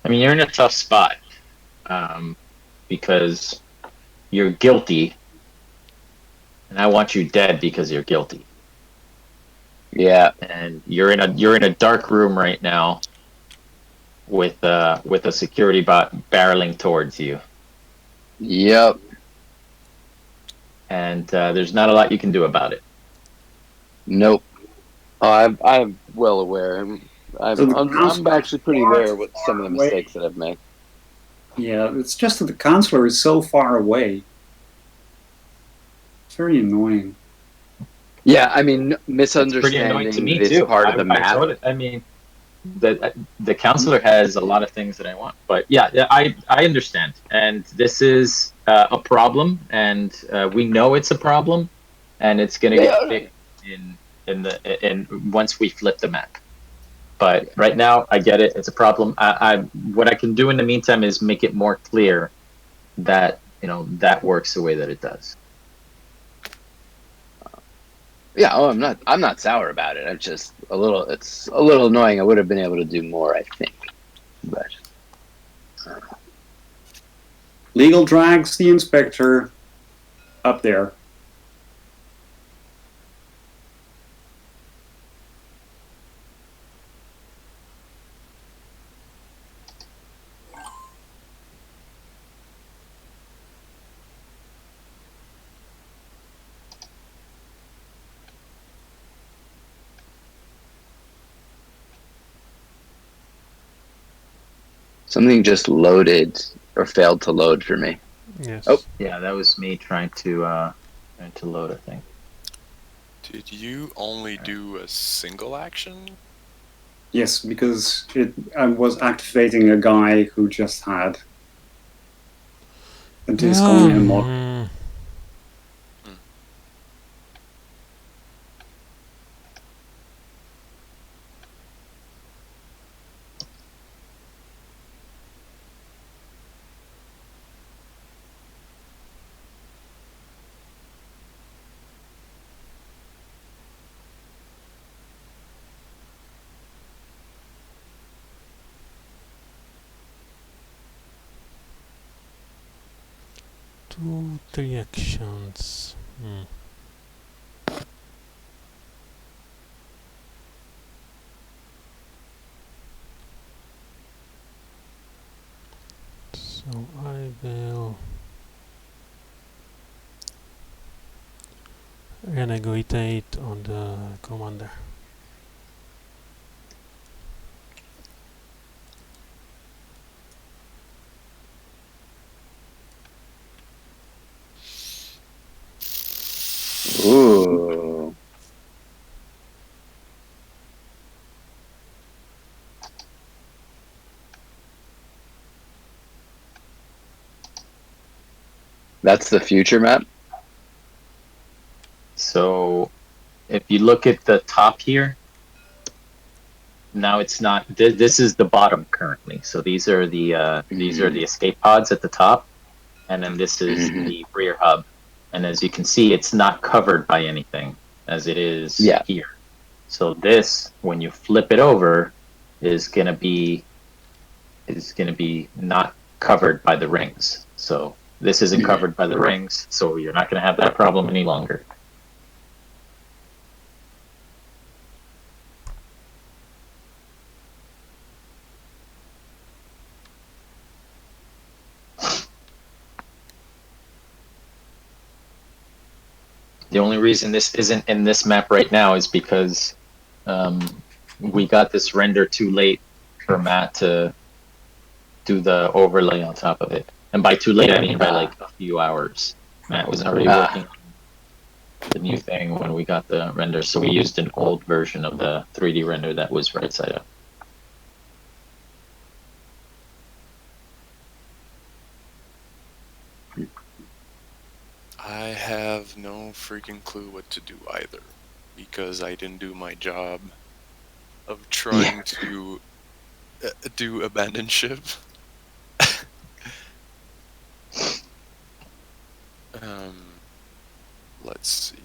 I mean, you're in a tough spot because you're guilty, and I want you dead because you're guilty. Yeah. And you're in a dark room right now with a security bot barreling towards you, Yep. and there's not a lot you can do about it. Nope. Oh, I'm well aware. So the I'm actually pretty aware of what some of the away. mistakes that I've made. Yeah, it's just that the counselor is so far away. It's very annoying. Yeah, I mean, It's pretty annoying to misunderstanding me this too. part of the I map. totally, I mean, the counselor has a lot of things that I want, but yeah, I understand, and this is a problem, and we know it's a problem, and it's going to get fixed in once we flip the map. But right now, I get it; it's a problem. What I can do in the meantime is make it more clear that that works the way that it does. Yeah, oh, I'm not sour about it. I'm just it's a little annoying. I would have been able to do more, I think. But Legal drags the inspector up there. something just loaded or failed to load for me. Yes. Oh. Yeah, that was me trying to load a thing. Did you only do a single action? Yes, because I was activating a guy who just had a disc on him. Three actions. So I will renegade on the commander. Ooh. That's the future map? So if you look at the top here, now it's not. This is the bottom currently. So these are the escape pods at the top, and then this is the rear hub. And as you can see, it's not covered by anything as it is here. So this, when you flip it over, is gonna be not covered by the rings. So this isn't covered by the rings, so you're not gonna have that problem any longer. The only reason this isn't in this map right now is because we got this render too late for Matt to do the overlay on top of it. And by too late, I mean by like a few hours. Matt was already working on the new thing when we got the render, so we used an old version of the 3D render that was right side up. I have no freaking clue what to do either, because I didn't do my job of trying to do abandon ship. Let's see.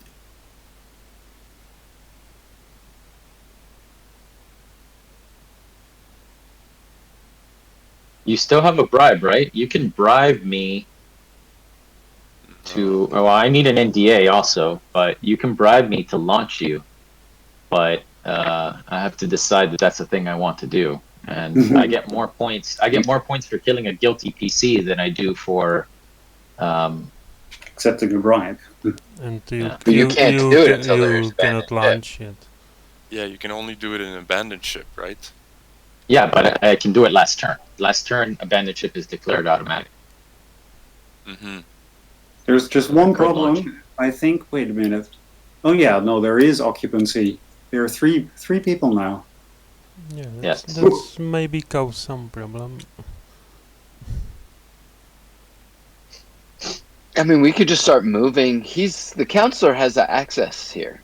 You still have a bribe, right? You can bribe me to. Oh, I need an NDA also, but you can bribe me to launch you. But I have to decide that that's the thing I want to do, and I get more points. I get more points for killing a guilty PC than I do for. Accepting a bribe. And Yeah. But you can't do it until there's you cannot abandoned launch it. Yeah, you can only do it in an abandoned ship, right? Yeah, but I can do it last turn. Last turn, abandoned ship is declared automatic. Mm-hmm. There's just one Could launch. problem. I think. Wait a minute. Oh yeah, no, there is occupancy. There are three people now. Yeah, Yes. that's maybe cause some problem. I mean, we could just start moving. The counselor has access here,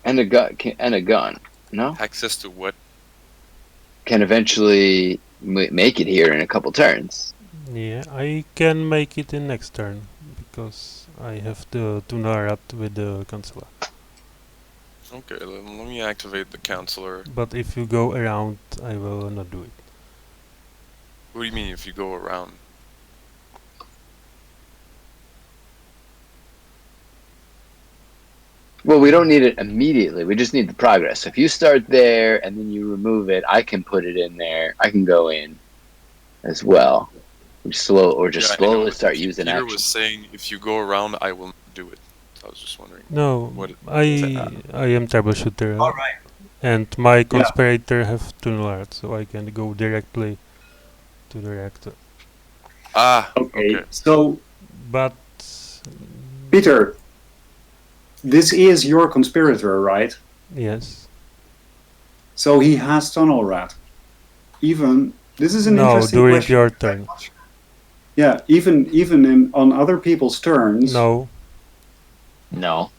and a gun. No, Access to what? can eventually make it here in a couple turns. Yeah, I can make it in next turn because I have the Tunarat with the Kansala. Okay, let me activate the counselor. But if you go around, I will not do it. What do you mean if you go around? Well, we don't need it immediately. We just need the progress. If you start there and then you remove it, I can put it in there. I can go in as well. Slowly start using Peter action. was saying if you go around, I will do it. So I was just wondering. No, What- I am troubleshooter. All right. And my conspirator have Tunarat, so I can go directly to the reactor. Ah, Okay. okay. So, But Peter, this is your conspirator, right? yes. So he has tunnel rat. Even this is an No, interesting during question. your turn. Yeah, even on other people's turns. No. No.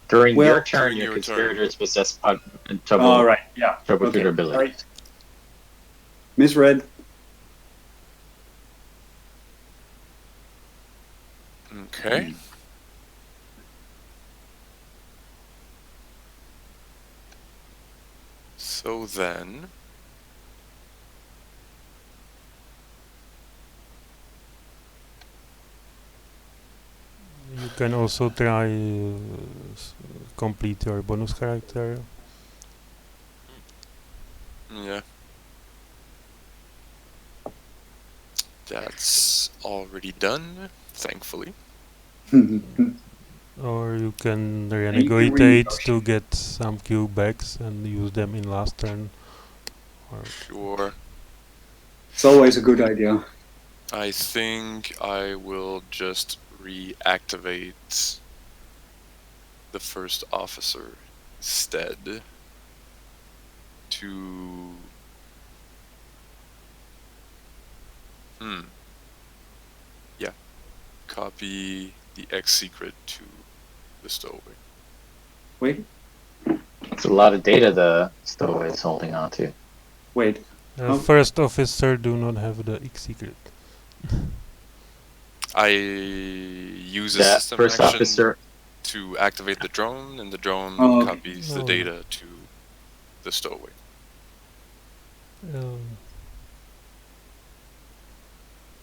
During Well, your turn, during your your conspirators possess All right. Yeah. troubleshooter Okay. ability. All right. Misread. Okay. So then, You can also try complete your bonus character. yeah. That's already done, thankfully. Or you can you renegotiate renegotiate. to get some Q backs and use them in last turn. Or Sure. It's always a good idea. I think I will just reactivate the first officer instead to yeah, copy the X secret to the stowaway. Wait. It's a lot of data the stowaway is holding on to. Wait. Oh. first officer do not have the X secret. I use a That system first action officer, to activate the drone, and the drone Oh, okay. copies the Oh. data to the stowaway.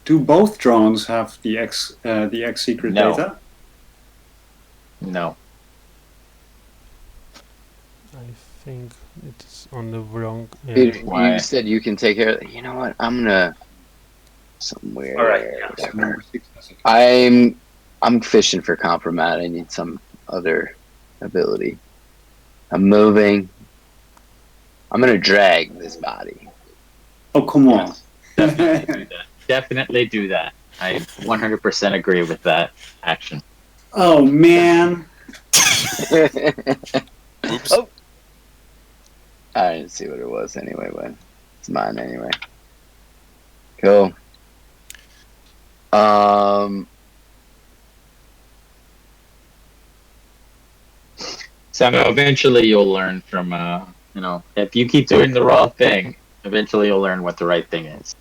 Do both drones have the X secret No. data? no. I think it's on the wrong. Peter, Why? you said you can take care of it. You know what? I'm gonna somewhere. All right. Yeah. So number 6 has it. I'm fishing for compromise. I need some other ability. I'm moving. I'm gonna drag this body. Oh, come on. Definitely do that. Definitely do that. I 100% agree with that action. Oh, man. Oops. Oh. I didn't see what it was anyway, but it's mine anyway. Cool. So eventually you'll learn from, if you keep doing the wrong thing, eventually you'll learn what the right thing is.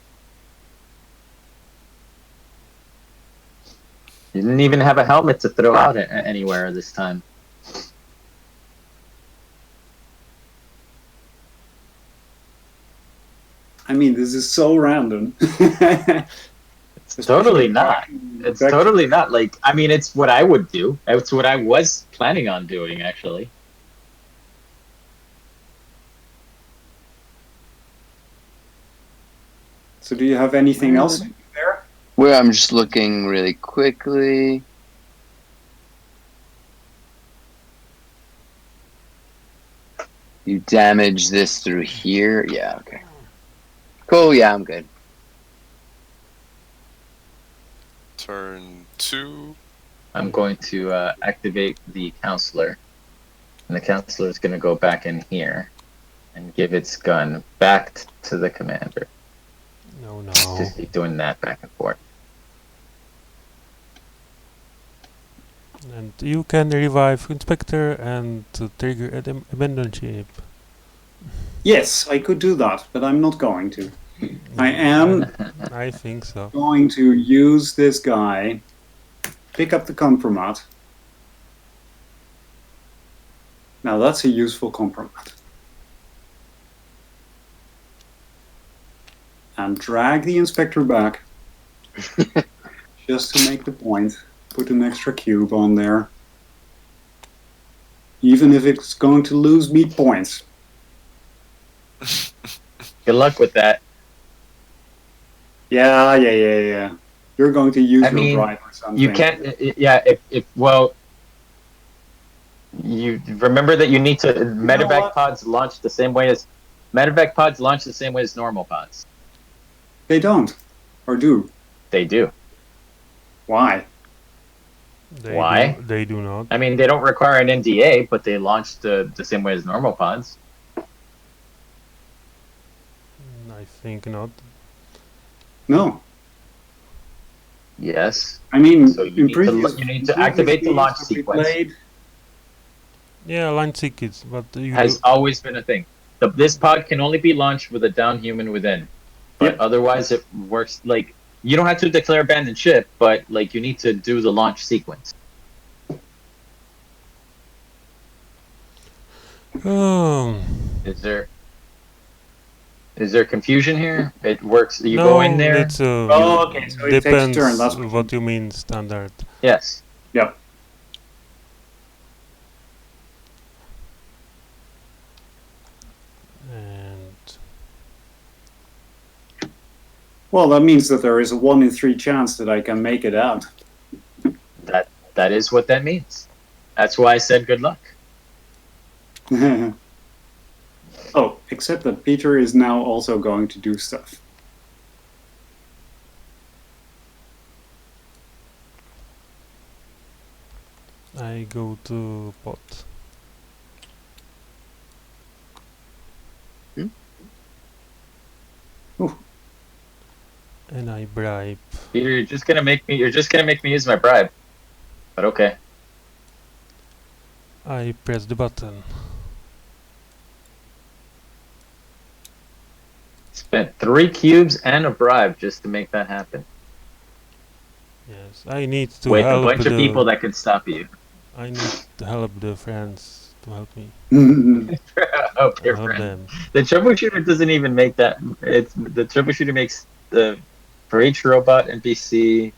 You didn't even have a helmet to throw out anywhere this time. I mean, this is so random. It's totally not. It's totally not. Like, I mean, it's what I would do. It's what I was planning on doing, actually. So do you have anything else there? Well, I'm just looking really quickly. You damage this through here? Yeah, okay. Cool, yeah, I'm good. Turn 2. I'm going to activate the counselor. And the counselor is going to go back in here and give its gun back to the commander. No, no. Just keep doing that back and forth. And you can revive Inspector and trigger abandon ship. Yes, I could do that, but I'm not going to. I am I think so. going to use this guy, pick up the compromat. Now that's a useful compromat. And drag the inspector back. Just to make the point. Put an extra cube on there. Even if it's going to lose me points. Good luck with that. Yeah. You're going to use I your mean, bribe or something. You can't, you remember that you need to, medevac pods launch the same way as, medevac pods launch the same way as normal pods. They don't. Or do. They do. Why? Why? They do not. I mean, they don't require an NDA, but they launch the same way as normal pods. I think not. No. Yes. I mean, So you need to activate the launch games that we sequence. played, Yeah, line sequence, but you Has always been a thing. This pod can only be launched with a down human within. But Yep. otherwise it works, like, you don't have to declare abandoned ship, but, like, you need to do the launch sequence. Is there confusion here? It works, you no, go in there? It's, Oh, okay, so it takes a depends turn, that's what what you mean standard. Yes. Yep. And Well, that means that there is a 1 in 3 chance that I can make it out. That is what that means. That's why I said good luck. Oh, except that Peter is now also going to do stuff. I go to pot. Ooh. And I bribe. Peter, you're just gonna make me use my bribe. But okay. I press the button. Spent 3 cubes and a bribe just to make that happen. Yes, I need to With a help bunch of people that can stop you. I need to help the friends to help me. Help your Help friend. them. The troubleshooter doesn't even make that. It's the troubleshooter makes for each robot NPC.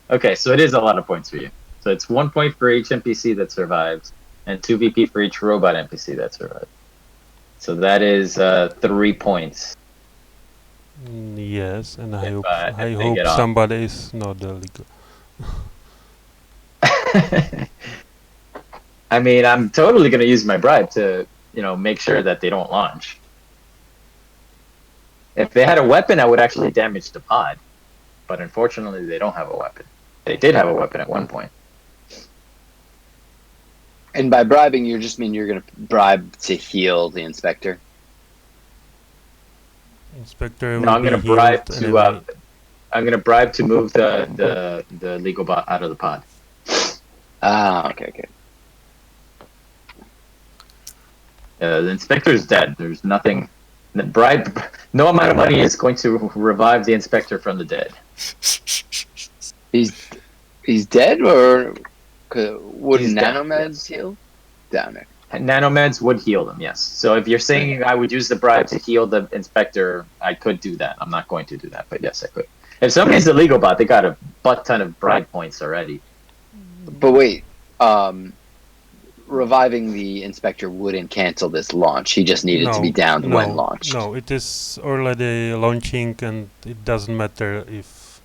Okay, so it is a lot of points for you. So it's 1 point for each NPC that survives, and 2 VP for each robot NPC that survives. So that is 3 points. Yes, and I If, hope if I they hope get off. somebody is not illegal. I mean, I'm totally going to use my bribe to, make sure that they don't launch. If they had a weapon, I would actually damage the pod. But unfortunately, they don't have a weapon. They did have a weapon at one point. And by bribing, you just mean you're going to bribe to heal the inspector? Inspector No, will I'm be going to bribe healed to. anyway. I'm going to bribe to move the legal bot out of the pod. Ah, okay. The inspector is dead. There's nothing. The bribe. No amount of money is going to revive the inspector from the dead. He's dead, or would He's dead, nanomeds heal? Down there. Nanomeds would heal them, yes. So if you're saying I would use the bribe to heal the inspector, I could do that. I'm not going to do that, but yes, I could. If somebody's a legal bot, they got a butt ton of bribe points already. But wait, reviving the inspector wouldn't cancel this launch. He just needed to be downed when launched. No, it is already launching, and it doesn't matter if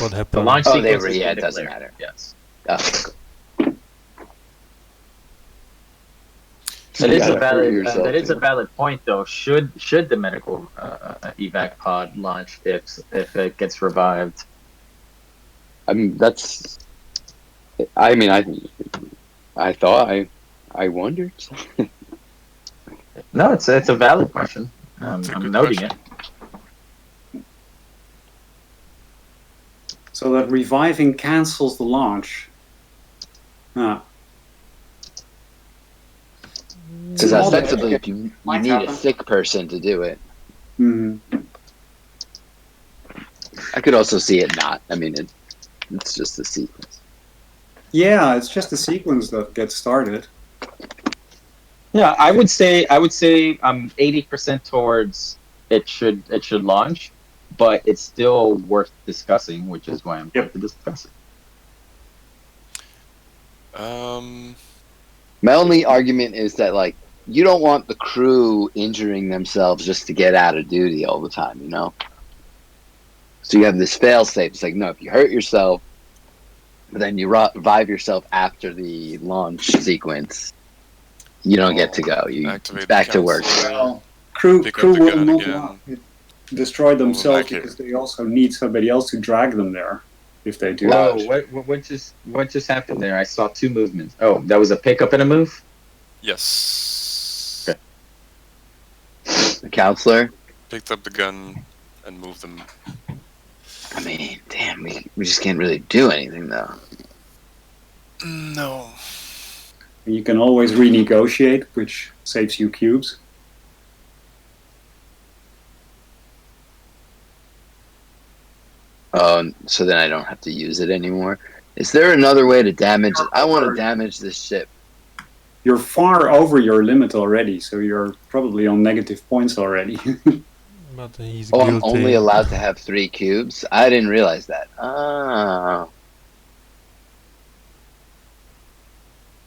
what happened. The launch Oh, sequence is it doesn't declared. matter. Yes. So That is a valid point, though. Should the medical evac pod launch if it gets revived? I mean, I wondered. No, it's a valid question. It's a I'm good noting question. it. So that reviving cancels the launch. Because ostensibly, you Might need a happen. sick person to do it. Mhm. I could also see it not. I mean, it's just a sequence. Yeah, it's just a sequence that gets started. Yeah, I would say I'm 80% towards it should launch, but it's still worth discussing, which is why I'm going to discuss it. My only argument is that, like, you don't want the crew injuring themselves just to get out of duty all the time, you know? So you have this fail-safe. It's like, no, if you hurt yourself, but then you revive yourself after the launch sequence, you don't get to go. It's Activate back the to work. counselor. Well, crew Pick up the will gun not again. destroy themselves back here. because they also need somebody else to drag them there if they do. Whoa, what just happened there? I saw two movements. Oh, that was a pickup and a move? Yes. Okay. The counselor. Picked up the gun and moved them. I mean, damn, we just can't really do anything, though. No. You can always renegotiate, which saves you cubes. So then I don't have to use it anymore. Is there another way to damage it? I want to damage this ship. You're far over your limit already, so you're probably on negative points already. But he's Oh, guilty. I'm only allowed to have 3 cubes? I didn't realize that. Oh.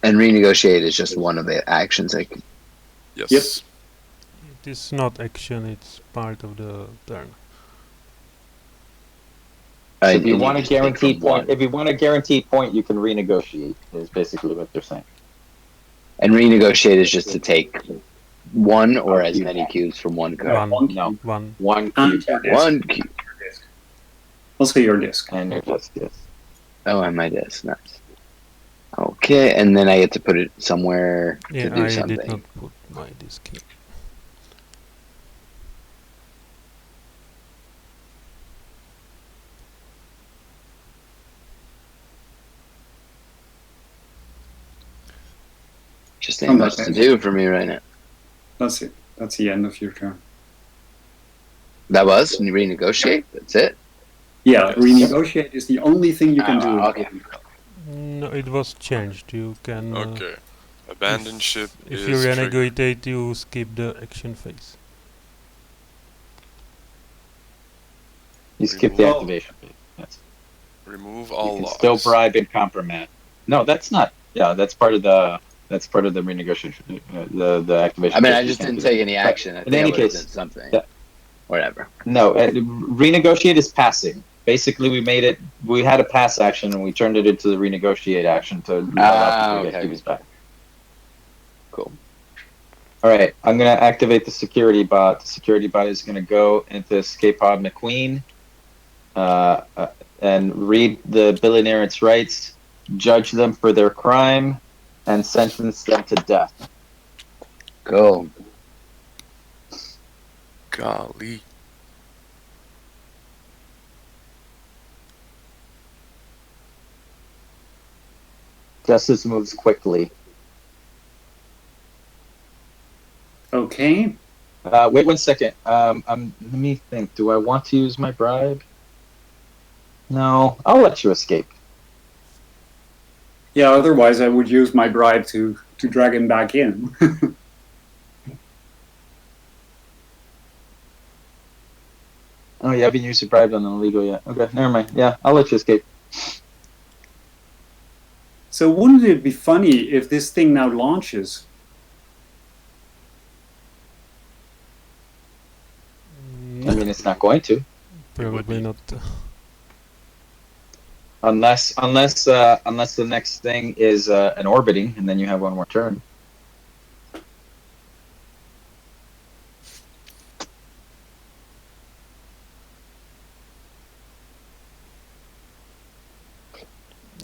And renegotiate is just one of the actions I can. Yes. Yep. It is not action; it's part of the turn. So if you and want a just pick guaranteed from point, one. if you want a guaranteed point, you can renegotiate. Is basically what they're saying. And renegotiate is just to take 1 or as many cubes from one card. One. No. One. One And cube your disc. 1 cube. Also your disc. and your disc. Yes. Oh, and my disc. Nice. Okay, and then I get to put it somewhere Yeah, to do I something. did not put my disc here. Just ain't much to do for me right now. That's it. That's the end of your turn. That was renegotiate. That's it. Yeah, renegotiate is the only thing you can do. Okay. No, it was changed. You can. Okay. Abandoned ship If is you triggered. renegotiate, you skip the action phase. You skip the Well- activation. Yes. Remove You all can logs. still bribe and compromise. No, that's not. Yeah, that's part of the renegotiation. The activation. I mean, phase. I You just can't didn't do that. take any action. I in think any I would've case, done something. yeah. whatever. No, renegotiate is passing. Basically, we had a pass action and we turned it into the renegotiate action to allow people to get Okay. cubes back. Cool. All right, I'm going to activate the security bot. The security bot is going to go into Escape Pod McQueen and read the billionaire's rights, judge them for their crime, and sentence them to death. Go. Golly. Justice moves quickly. Okay. Wait 1 second. Let me think. Do I want to use my bribe? No, I'll let you escape. Yeah, otherwise I would use my bribe to drag him back in. Oh, you haven't used your bribe on the illegal yet. Okay, never mind. Yeah, I'll let you escape. So wouldn't it be funny if this thing now launches? I mean, it's not going to. Probably not. Unless the next thing is an orbiting, and then you have one more turn.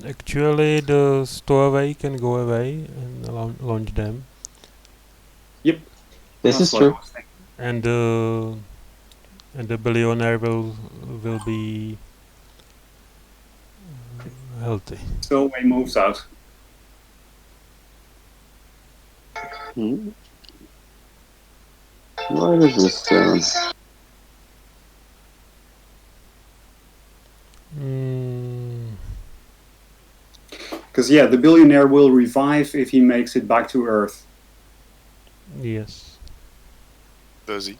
Actually, the stowaway can go away and launch them, Yep. This That's is what I true. was thinking. and the billionaire will be healthy. Stowaway moves out. Hmm? What is this sound? Because, yeah, the billionaire will revive if he makes it back to Earth. Yes. Does he?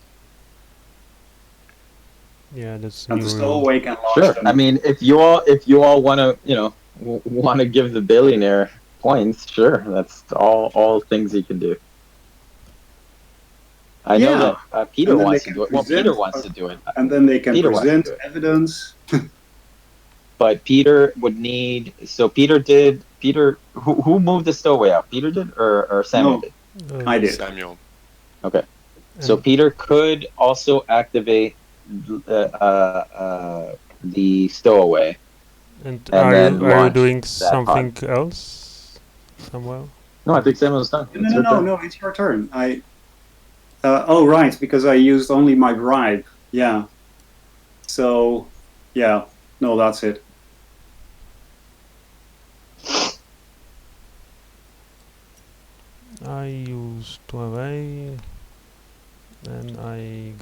Yeah, that's And new the rule. stowaway can launch Sure. them. I mean, if you all want to, want to give the billionaire points, sure. That's all things he can do. I know Yeah. that Peter And then wants they to can do it. Well, present- Peter wants to do it, And then they can Peter wants to present do it. evidence. but Peter would need. So Peter did. Peter, who moved the stowaway out? Peter did, or Samuel No. did. I did. Samuel. Okay. So And- Peter could also activate the stowaway. And, And then are you launch doing that something else, Samuel? No, I think Samuel's done. It's your turn. No, it's your turn. Oh, right, because I used only my bribe. Yeah. So, yeah. No, that's it. I use stowaway, and I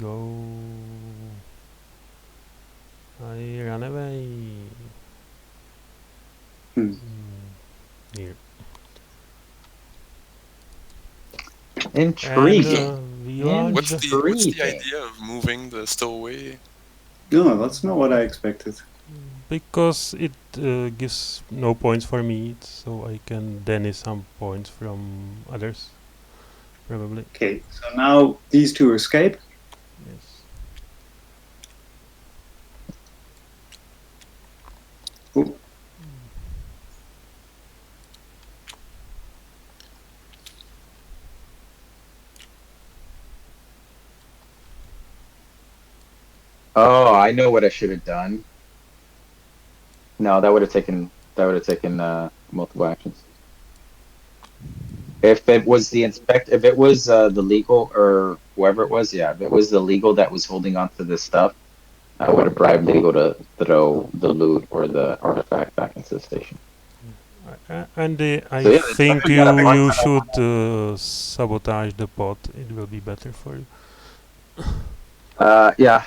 run away. Hmm. Here. Intriguing. And we Yeah, launch. What's the Intriguing. idea of moving the stowaway? No, that's not what I expected. Because it gives no points for me, so I can deny some points from others, probably. Okay, so now these two escape. Yes. Ooh. Oh, I know what I should have done. No, that would have taken multiple actions. If it was if it was the legal or whoever it was, yeah, if it was the legal that was holding on to this stuff, I would have bribed legal to throw the loot or the artifact back into the station. And I So, yeah, think you gotta pick you one. should sabotage the pot. It will be better for you. Yeah.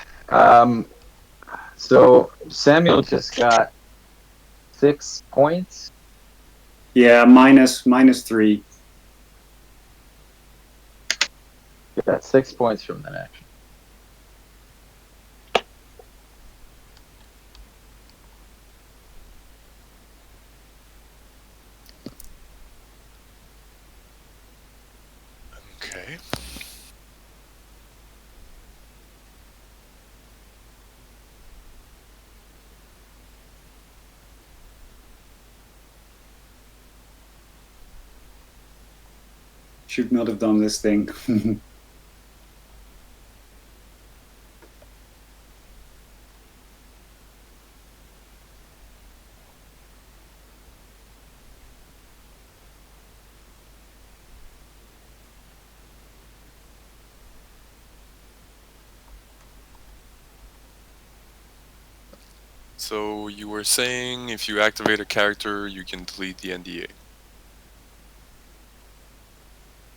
So Samuel just got 6 points. Yeah, minus 3. You got 6 points from that action. Okay. should not have done this thing. So you were saying if you activate a character, you can delete the NDA.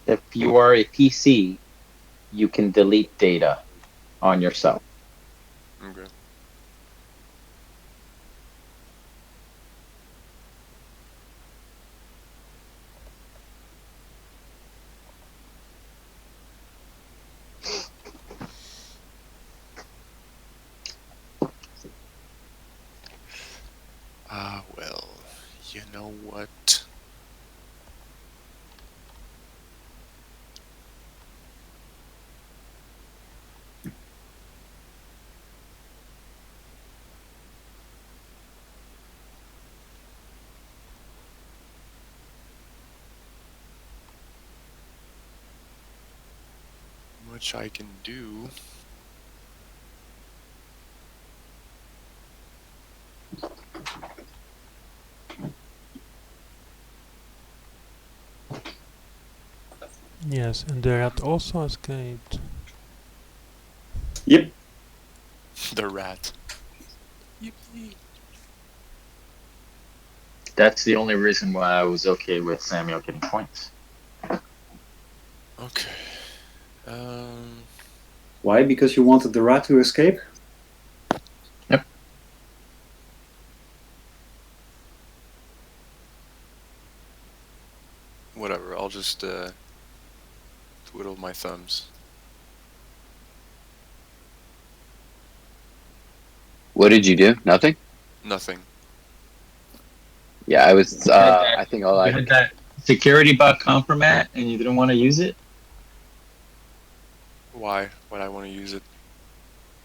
If you are a PC, you can delete data on yourself. Okay. Well, you know what? Much I can do. Yes, and the rat also escaped. Yep. The rat. Yippee. That's the only reason why I was okay with Samuel getting points. Okay. Why? Because you wanted the rat to escape? Yep. Whatever. I'll just twiddle my thumbs. What did you do? Nothing? Nothing. Yeah, I was, I think all You I... had that security bot compromat and you didn't want to use it? Why would I want to use it?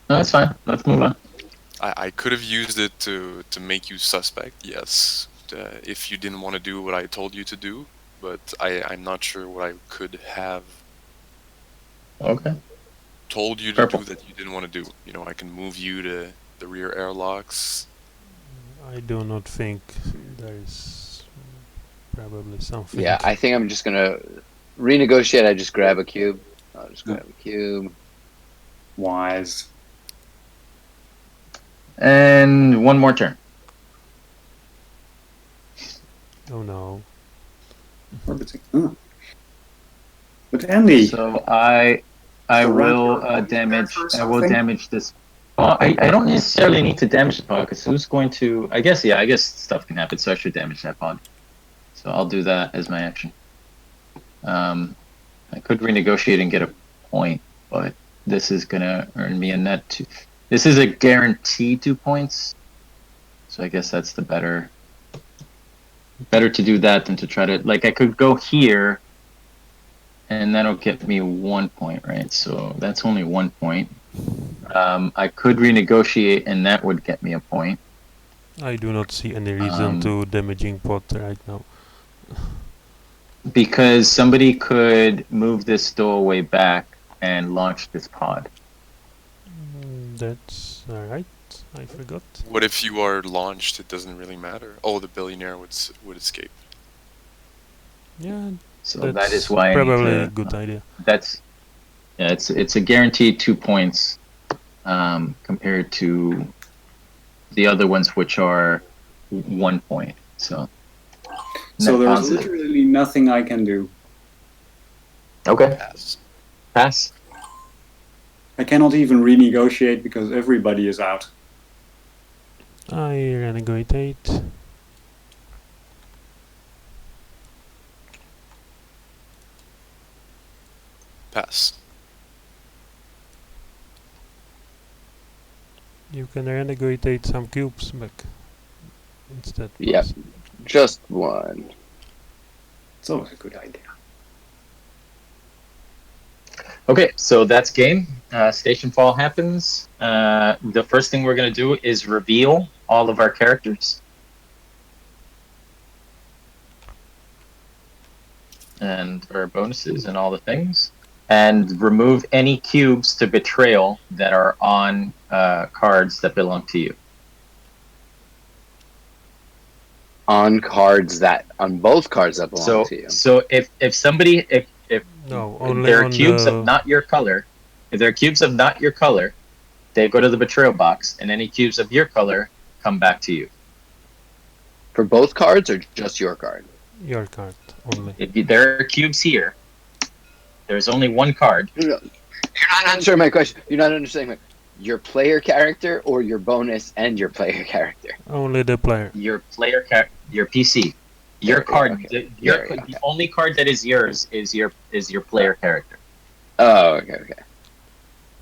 No, that's fine. Let's move on. I could have used it to make you suspect, yes. If you didn't want to do what I told you to do, but I'm not sure what I could have Okay. told you to Purple. do that you didn't want to do. You know, I can move you to the rear airlocks. I do not think there is probably something. Yeah, I think I'm just gonna renegotiate. I just grab a cube. I'll just grab a cube. Wise. And one more turn. Oh no. Orbiting. Oh. But Andy, So I The rat will you're always damage. there for I will something? damage this. Well, I don't necessarily need to damage the pod because who's going to? I guess I guess stuff can happen, so I should damage that pod. So I'll do that as my action. I could renegotiate and get a point, but this is gonna earn me a net 2. This is a guaranteed 2 points, so I guess that's the better to do that than to try to I could go here, and that'll get me 1 point, right? So that's only 1 point. I could renegotiate, and that would get me a point. I do not see any reason to damaging pot right now. Because somebody could move this stowaway back and launch this pod. That's alright. I forgot. What if you are launched? It doesn't really matter. Oh, the billionaire would escape. Yeah, So that's that is why probably I a need to, good idea. it's a guaranteed 2 points compared to the other ones, which are 1 point. So so net there's positive. literally nothing I can do. Okay, Pass. pass. I cannot even renegotiate because everybody is out. I renegade 8. Pass. You can renegade some cubes back instead. Yep. Just one. It's always a good idea. Okay, so that's game. Stationfall happens. The first thing we're going to do is reveal all of our characters. and or bonuses and all the things, and remove any cubes to betrayal that are on cards that belong to you. On both cards that belong to you. So if somebody if No, only there are on cubes the. of not your color, if there are cubes of not your color, they go to the betrayal box, and any cubes of your color come back to you. For both cards or just your card? Your card only. There are cubes here, there's only one card. You're not answering my question. You're not understanding your player character or your bonus and your player character. Only the player. Your your PC. Your Okay, card. okay. The only card that is yours is your player character. Oh, okay.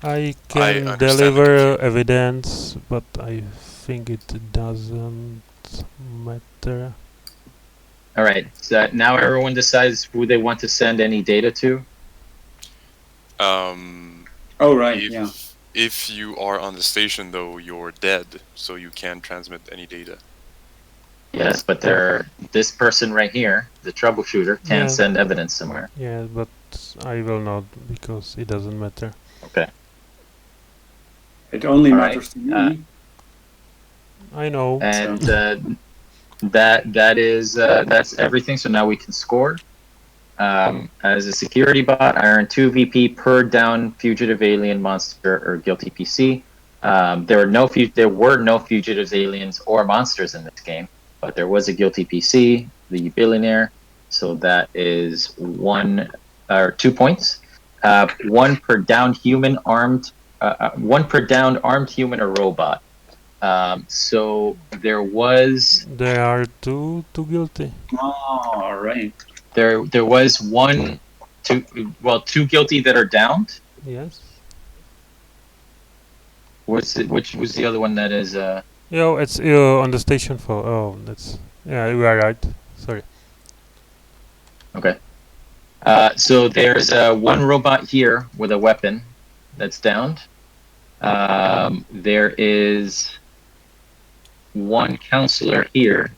I can understand deliver evidence, but I think it doesn't matter. All right. So now everyone decides who they want to send any data to. Oh, right, yeah. If you are on the station, though, you're dead, so you can't transmit any data. Yes, but this person right here, the troubleshooter, can Yeah. send evidence somewhere. Yeah, but I will not because it doesn't matter. Okay. It only All right, matters to me. I know. And that's everything. So now we can score. As a security bot, I earn 2 VP per down fugitive alien monster or guilty PC. There were no fugitive aliens or monsters in this game, but there was a guilty PC, the billionaire. So that is 2 points. 1 per downed human armed. 1 per downed armed human or robot. So there was. There are two guilty. Oh, right. There was 2 guilty that are downed. Yes. Which was the other one that is Yo, it's on the station for. Oh, that's. Yeah, you are right. Sorry. okay. So there's 1 robot here with a weapon that's downed. There is 1 counselor here.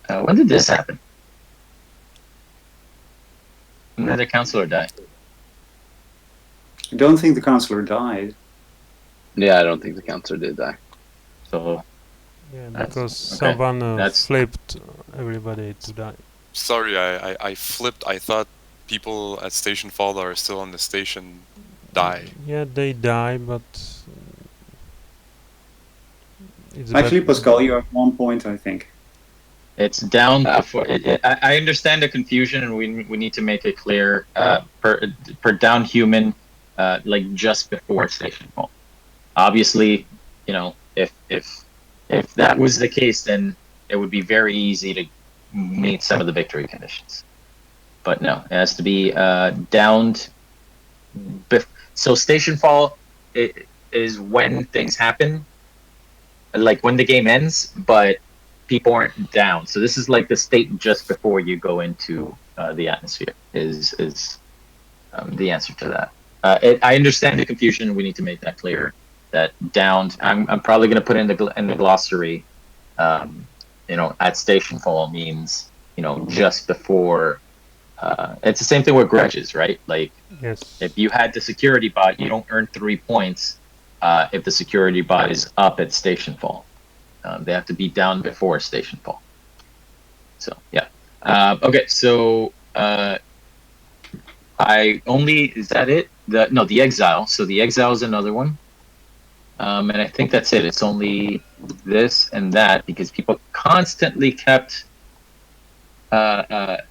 When did this happen? When did the counselor die? I don't think the counselor died. Yeah, I don't think the counselor did die. So Yeah, That's- because okay. someone That's- flipped everybody to die. Sorry, I flipped. I thought people at Stationfall that are still on the station die. Yeah, they die, but it's Actually, bet- Pascal, you have 1 point, I think. it's down before. I understand the confusion, and we need to make it clear. Per down human, like just before station call. Obviously, if that was the case, then it would be very easy to meet some of the victory conditions. But no, it has to be downed. So station fall is when things happen, like when the game ends, but people aren't down. So this is like the state just before you go into the atmosphere is the answer to that. I understand the confusion. We need to make that clear. That downed. I'm probably going to put in the glossary. At station fall means just before. It's the same thing with grudges, right? Like yes. if you had the security bot, you don't earn 3 points if the security bot is up at station fall. They have to be down before station fall. So yeah. Okay, so is that it? The exile. So the exile is another one. And I think that's it. It's only this and that because people constantly kept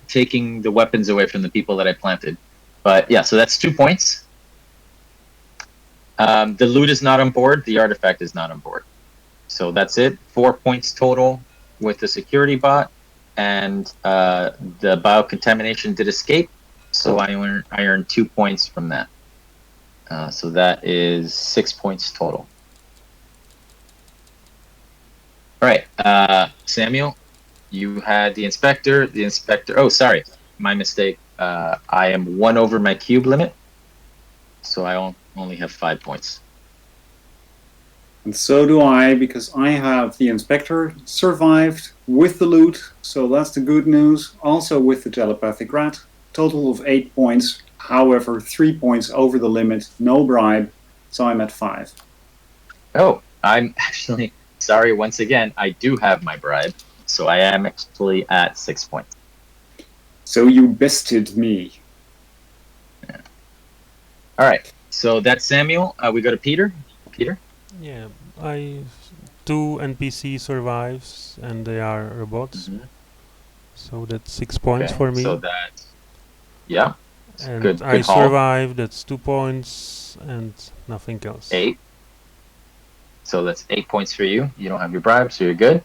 taking the weapons away from the people that I planted. But yeah, so that's 2 points. The loot is not on board. The artifact is not on board. So that's it. 4 points total with the security bot, and the biocontamination did escape. So I earned 2 points from that. So that is 6 points total. All right, Samuel, you had the inspector. Oh, sorry, my mistake. I am 1 over my cube limit, so I only have 5 points. And so do I, because I have the inspector survived with the loot, so that's the good news. Also with the telepathic rat, total of 8 points. However, 3 points over the limit, no bribe, so I'm at 5. Oh, I'm actually sorry once again. I do have my bribe, so I am actually at 6 points. So you bested me. All right, so that's Samuel. We go to Peter. Peter. Yeah, two NPC survives and they are robots, Mhm. so that's 6 points Okay, for me. So that, yeah, And good I call. survive, that's 2 points and nothing else. 8. So that's 8 points for you. You don't have your bribe, so you're good.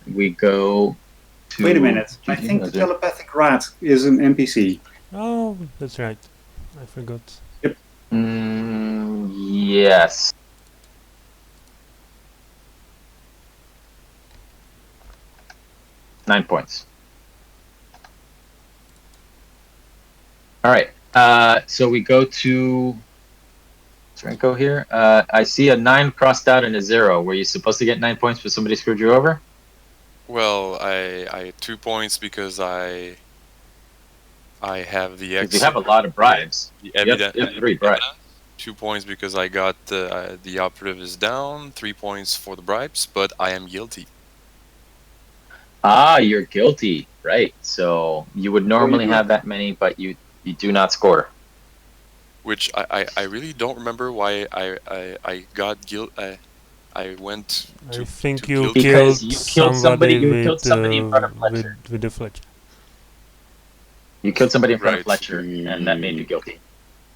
We go to. Wait a minute, I think the telepathic rat is an NPC. Oh, that's right. I forgot. Yes. Nine points. All right. So we go to Drenko here. I see a 9 crossed out and a 0. Were you supposed to get 9 points, but somebody screwed you over? Well, I 2 points because I have the Because X. you have a lot of bribes. The You have 3 bribes. 2 points because I got the operative is down. 3 points for the bribes, but I am guilty. Ah, you're guilty, right? So you would normally have that many, but you do not score. Which I really don't remember why I got guilt. I went to. I think to you guilty. Because killed you killed somebody. You with, killed somebody in front of Fletcher. with the Fletcher. You killed somebody in front of Right. Fletcher, and that made you guilty.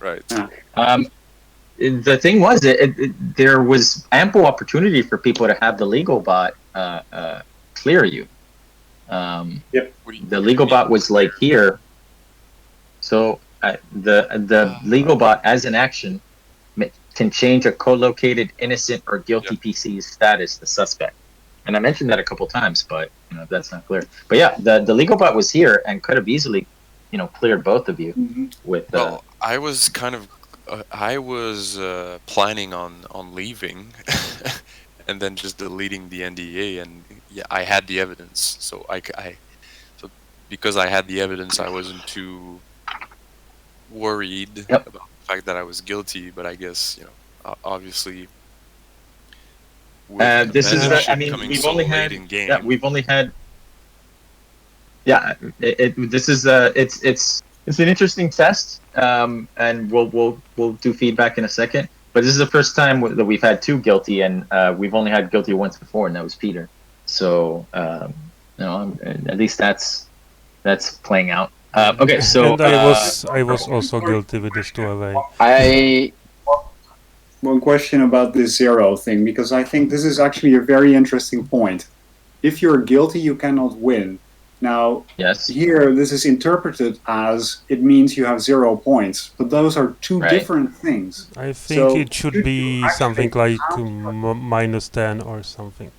Right. The thing was, there was ample opportunity for people to have the legal bot clear you. The legal bot was like here. So the legal bot, as an action, can change a co-located innocent or guilty PC's status to suspect. And I mentioned that a couple times, but that's not clear. But yeah, the legal bot was here and could have easily, cleared both of you with. Well, I was kind of, I was planning on leaving, and then just deleting the NDA, and yeah, I had the evidence, so so because I had the evidence, I wasn't too worried about the fact that I was guilty. But I guess obviously. This is the, I mean, we've only had. game, Yeah, we've only had. Yeah, this is it's an interesting test, and we'll do feedback in a second. But this is the first time that we've had 2 guilty, and we've only had guilty once before, and that was Peter. So at least that's playing out. Okay, so And I was also guilty with this 2 away. One question about this 0 thing, because I think this is actually a very interesting point. If you're guilty, you cannot win. Now, yes. Here, this is interpreted as it means you have 0 points, but those are 2 different things. I think it should be something like -10 or something.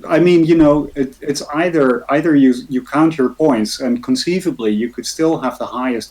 I mean, it's either you count your points, and conceivably you could still have the highest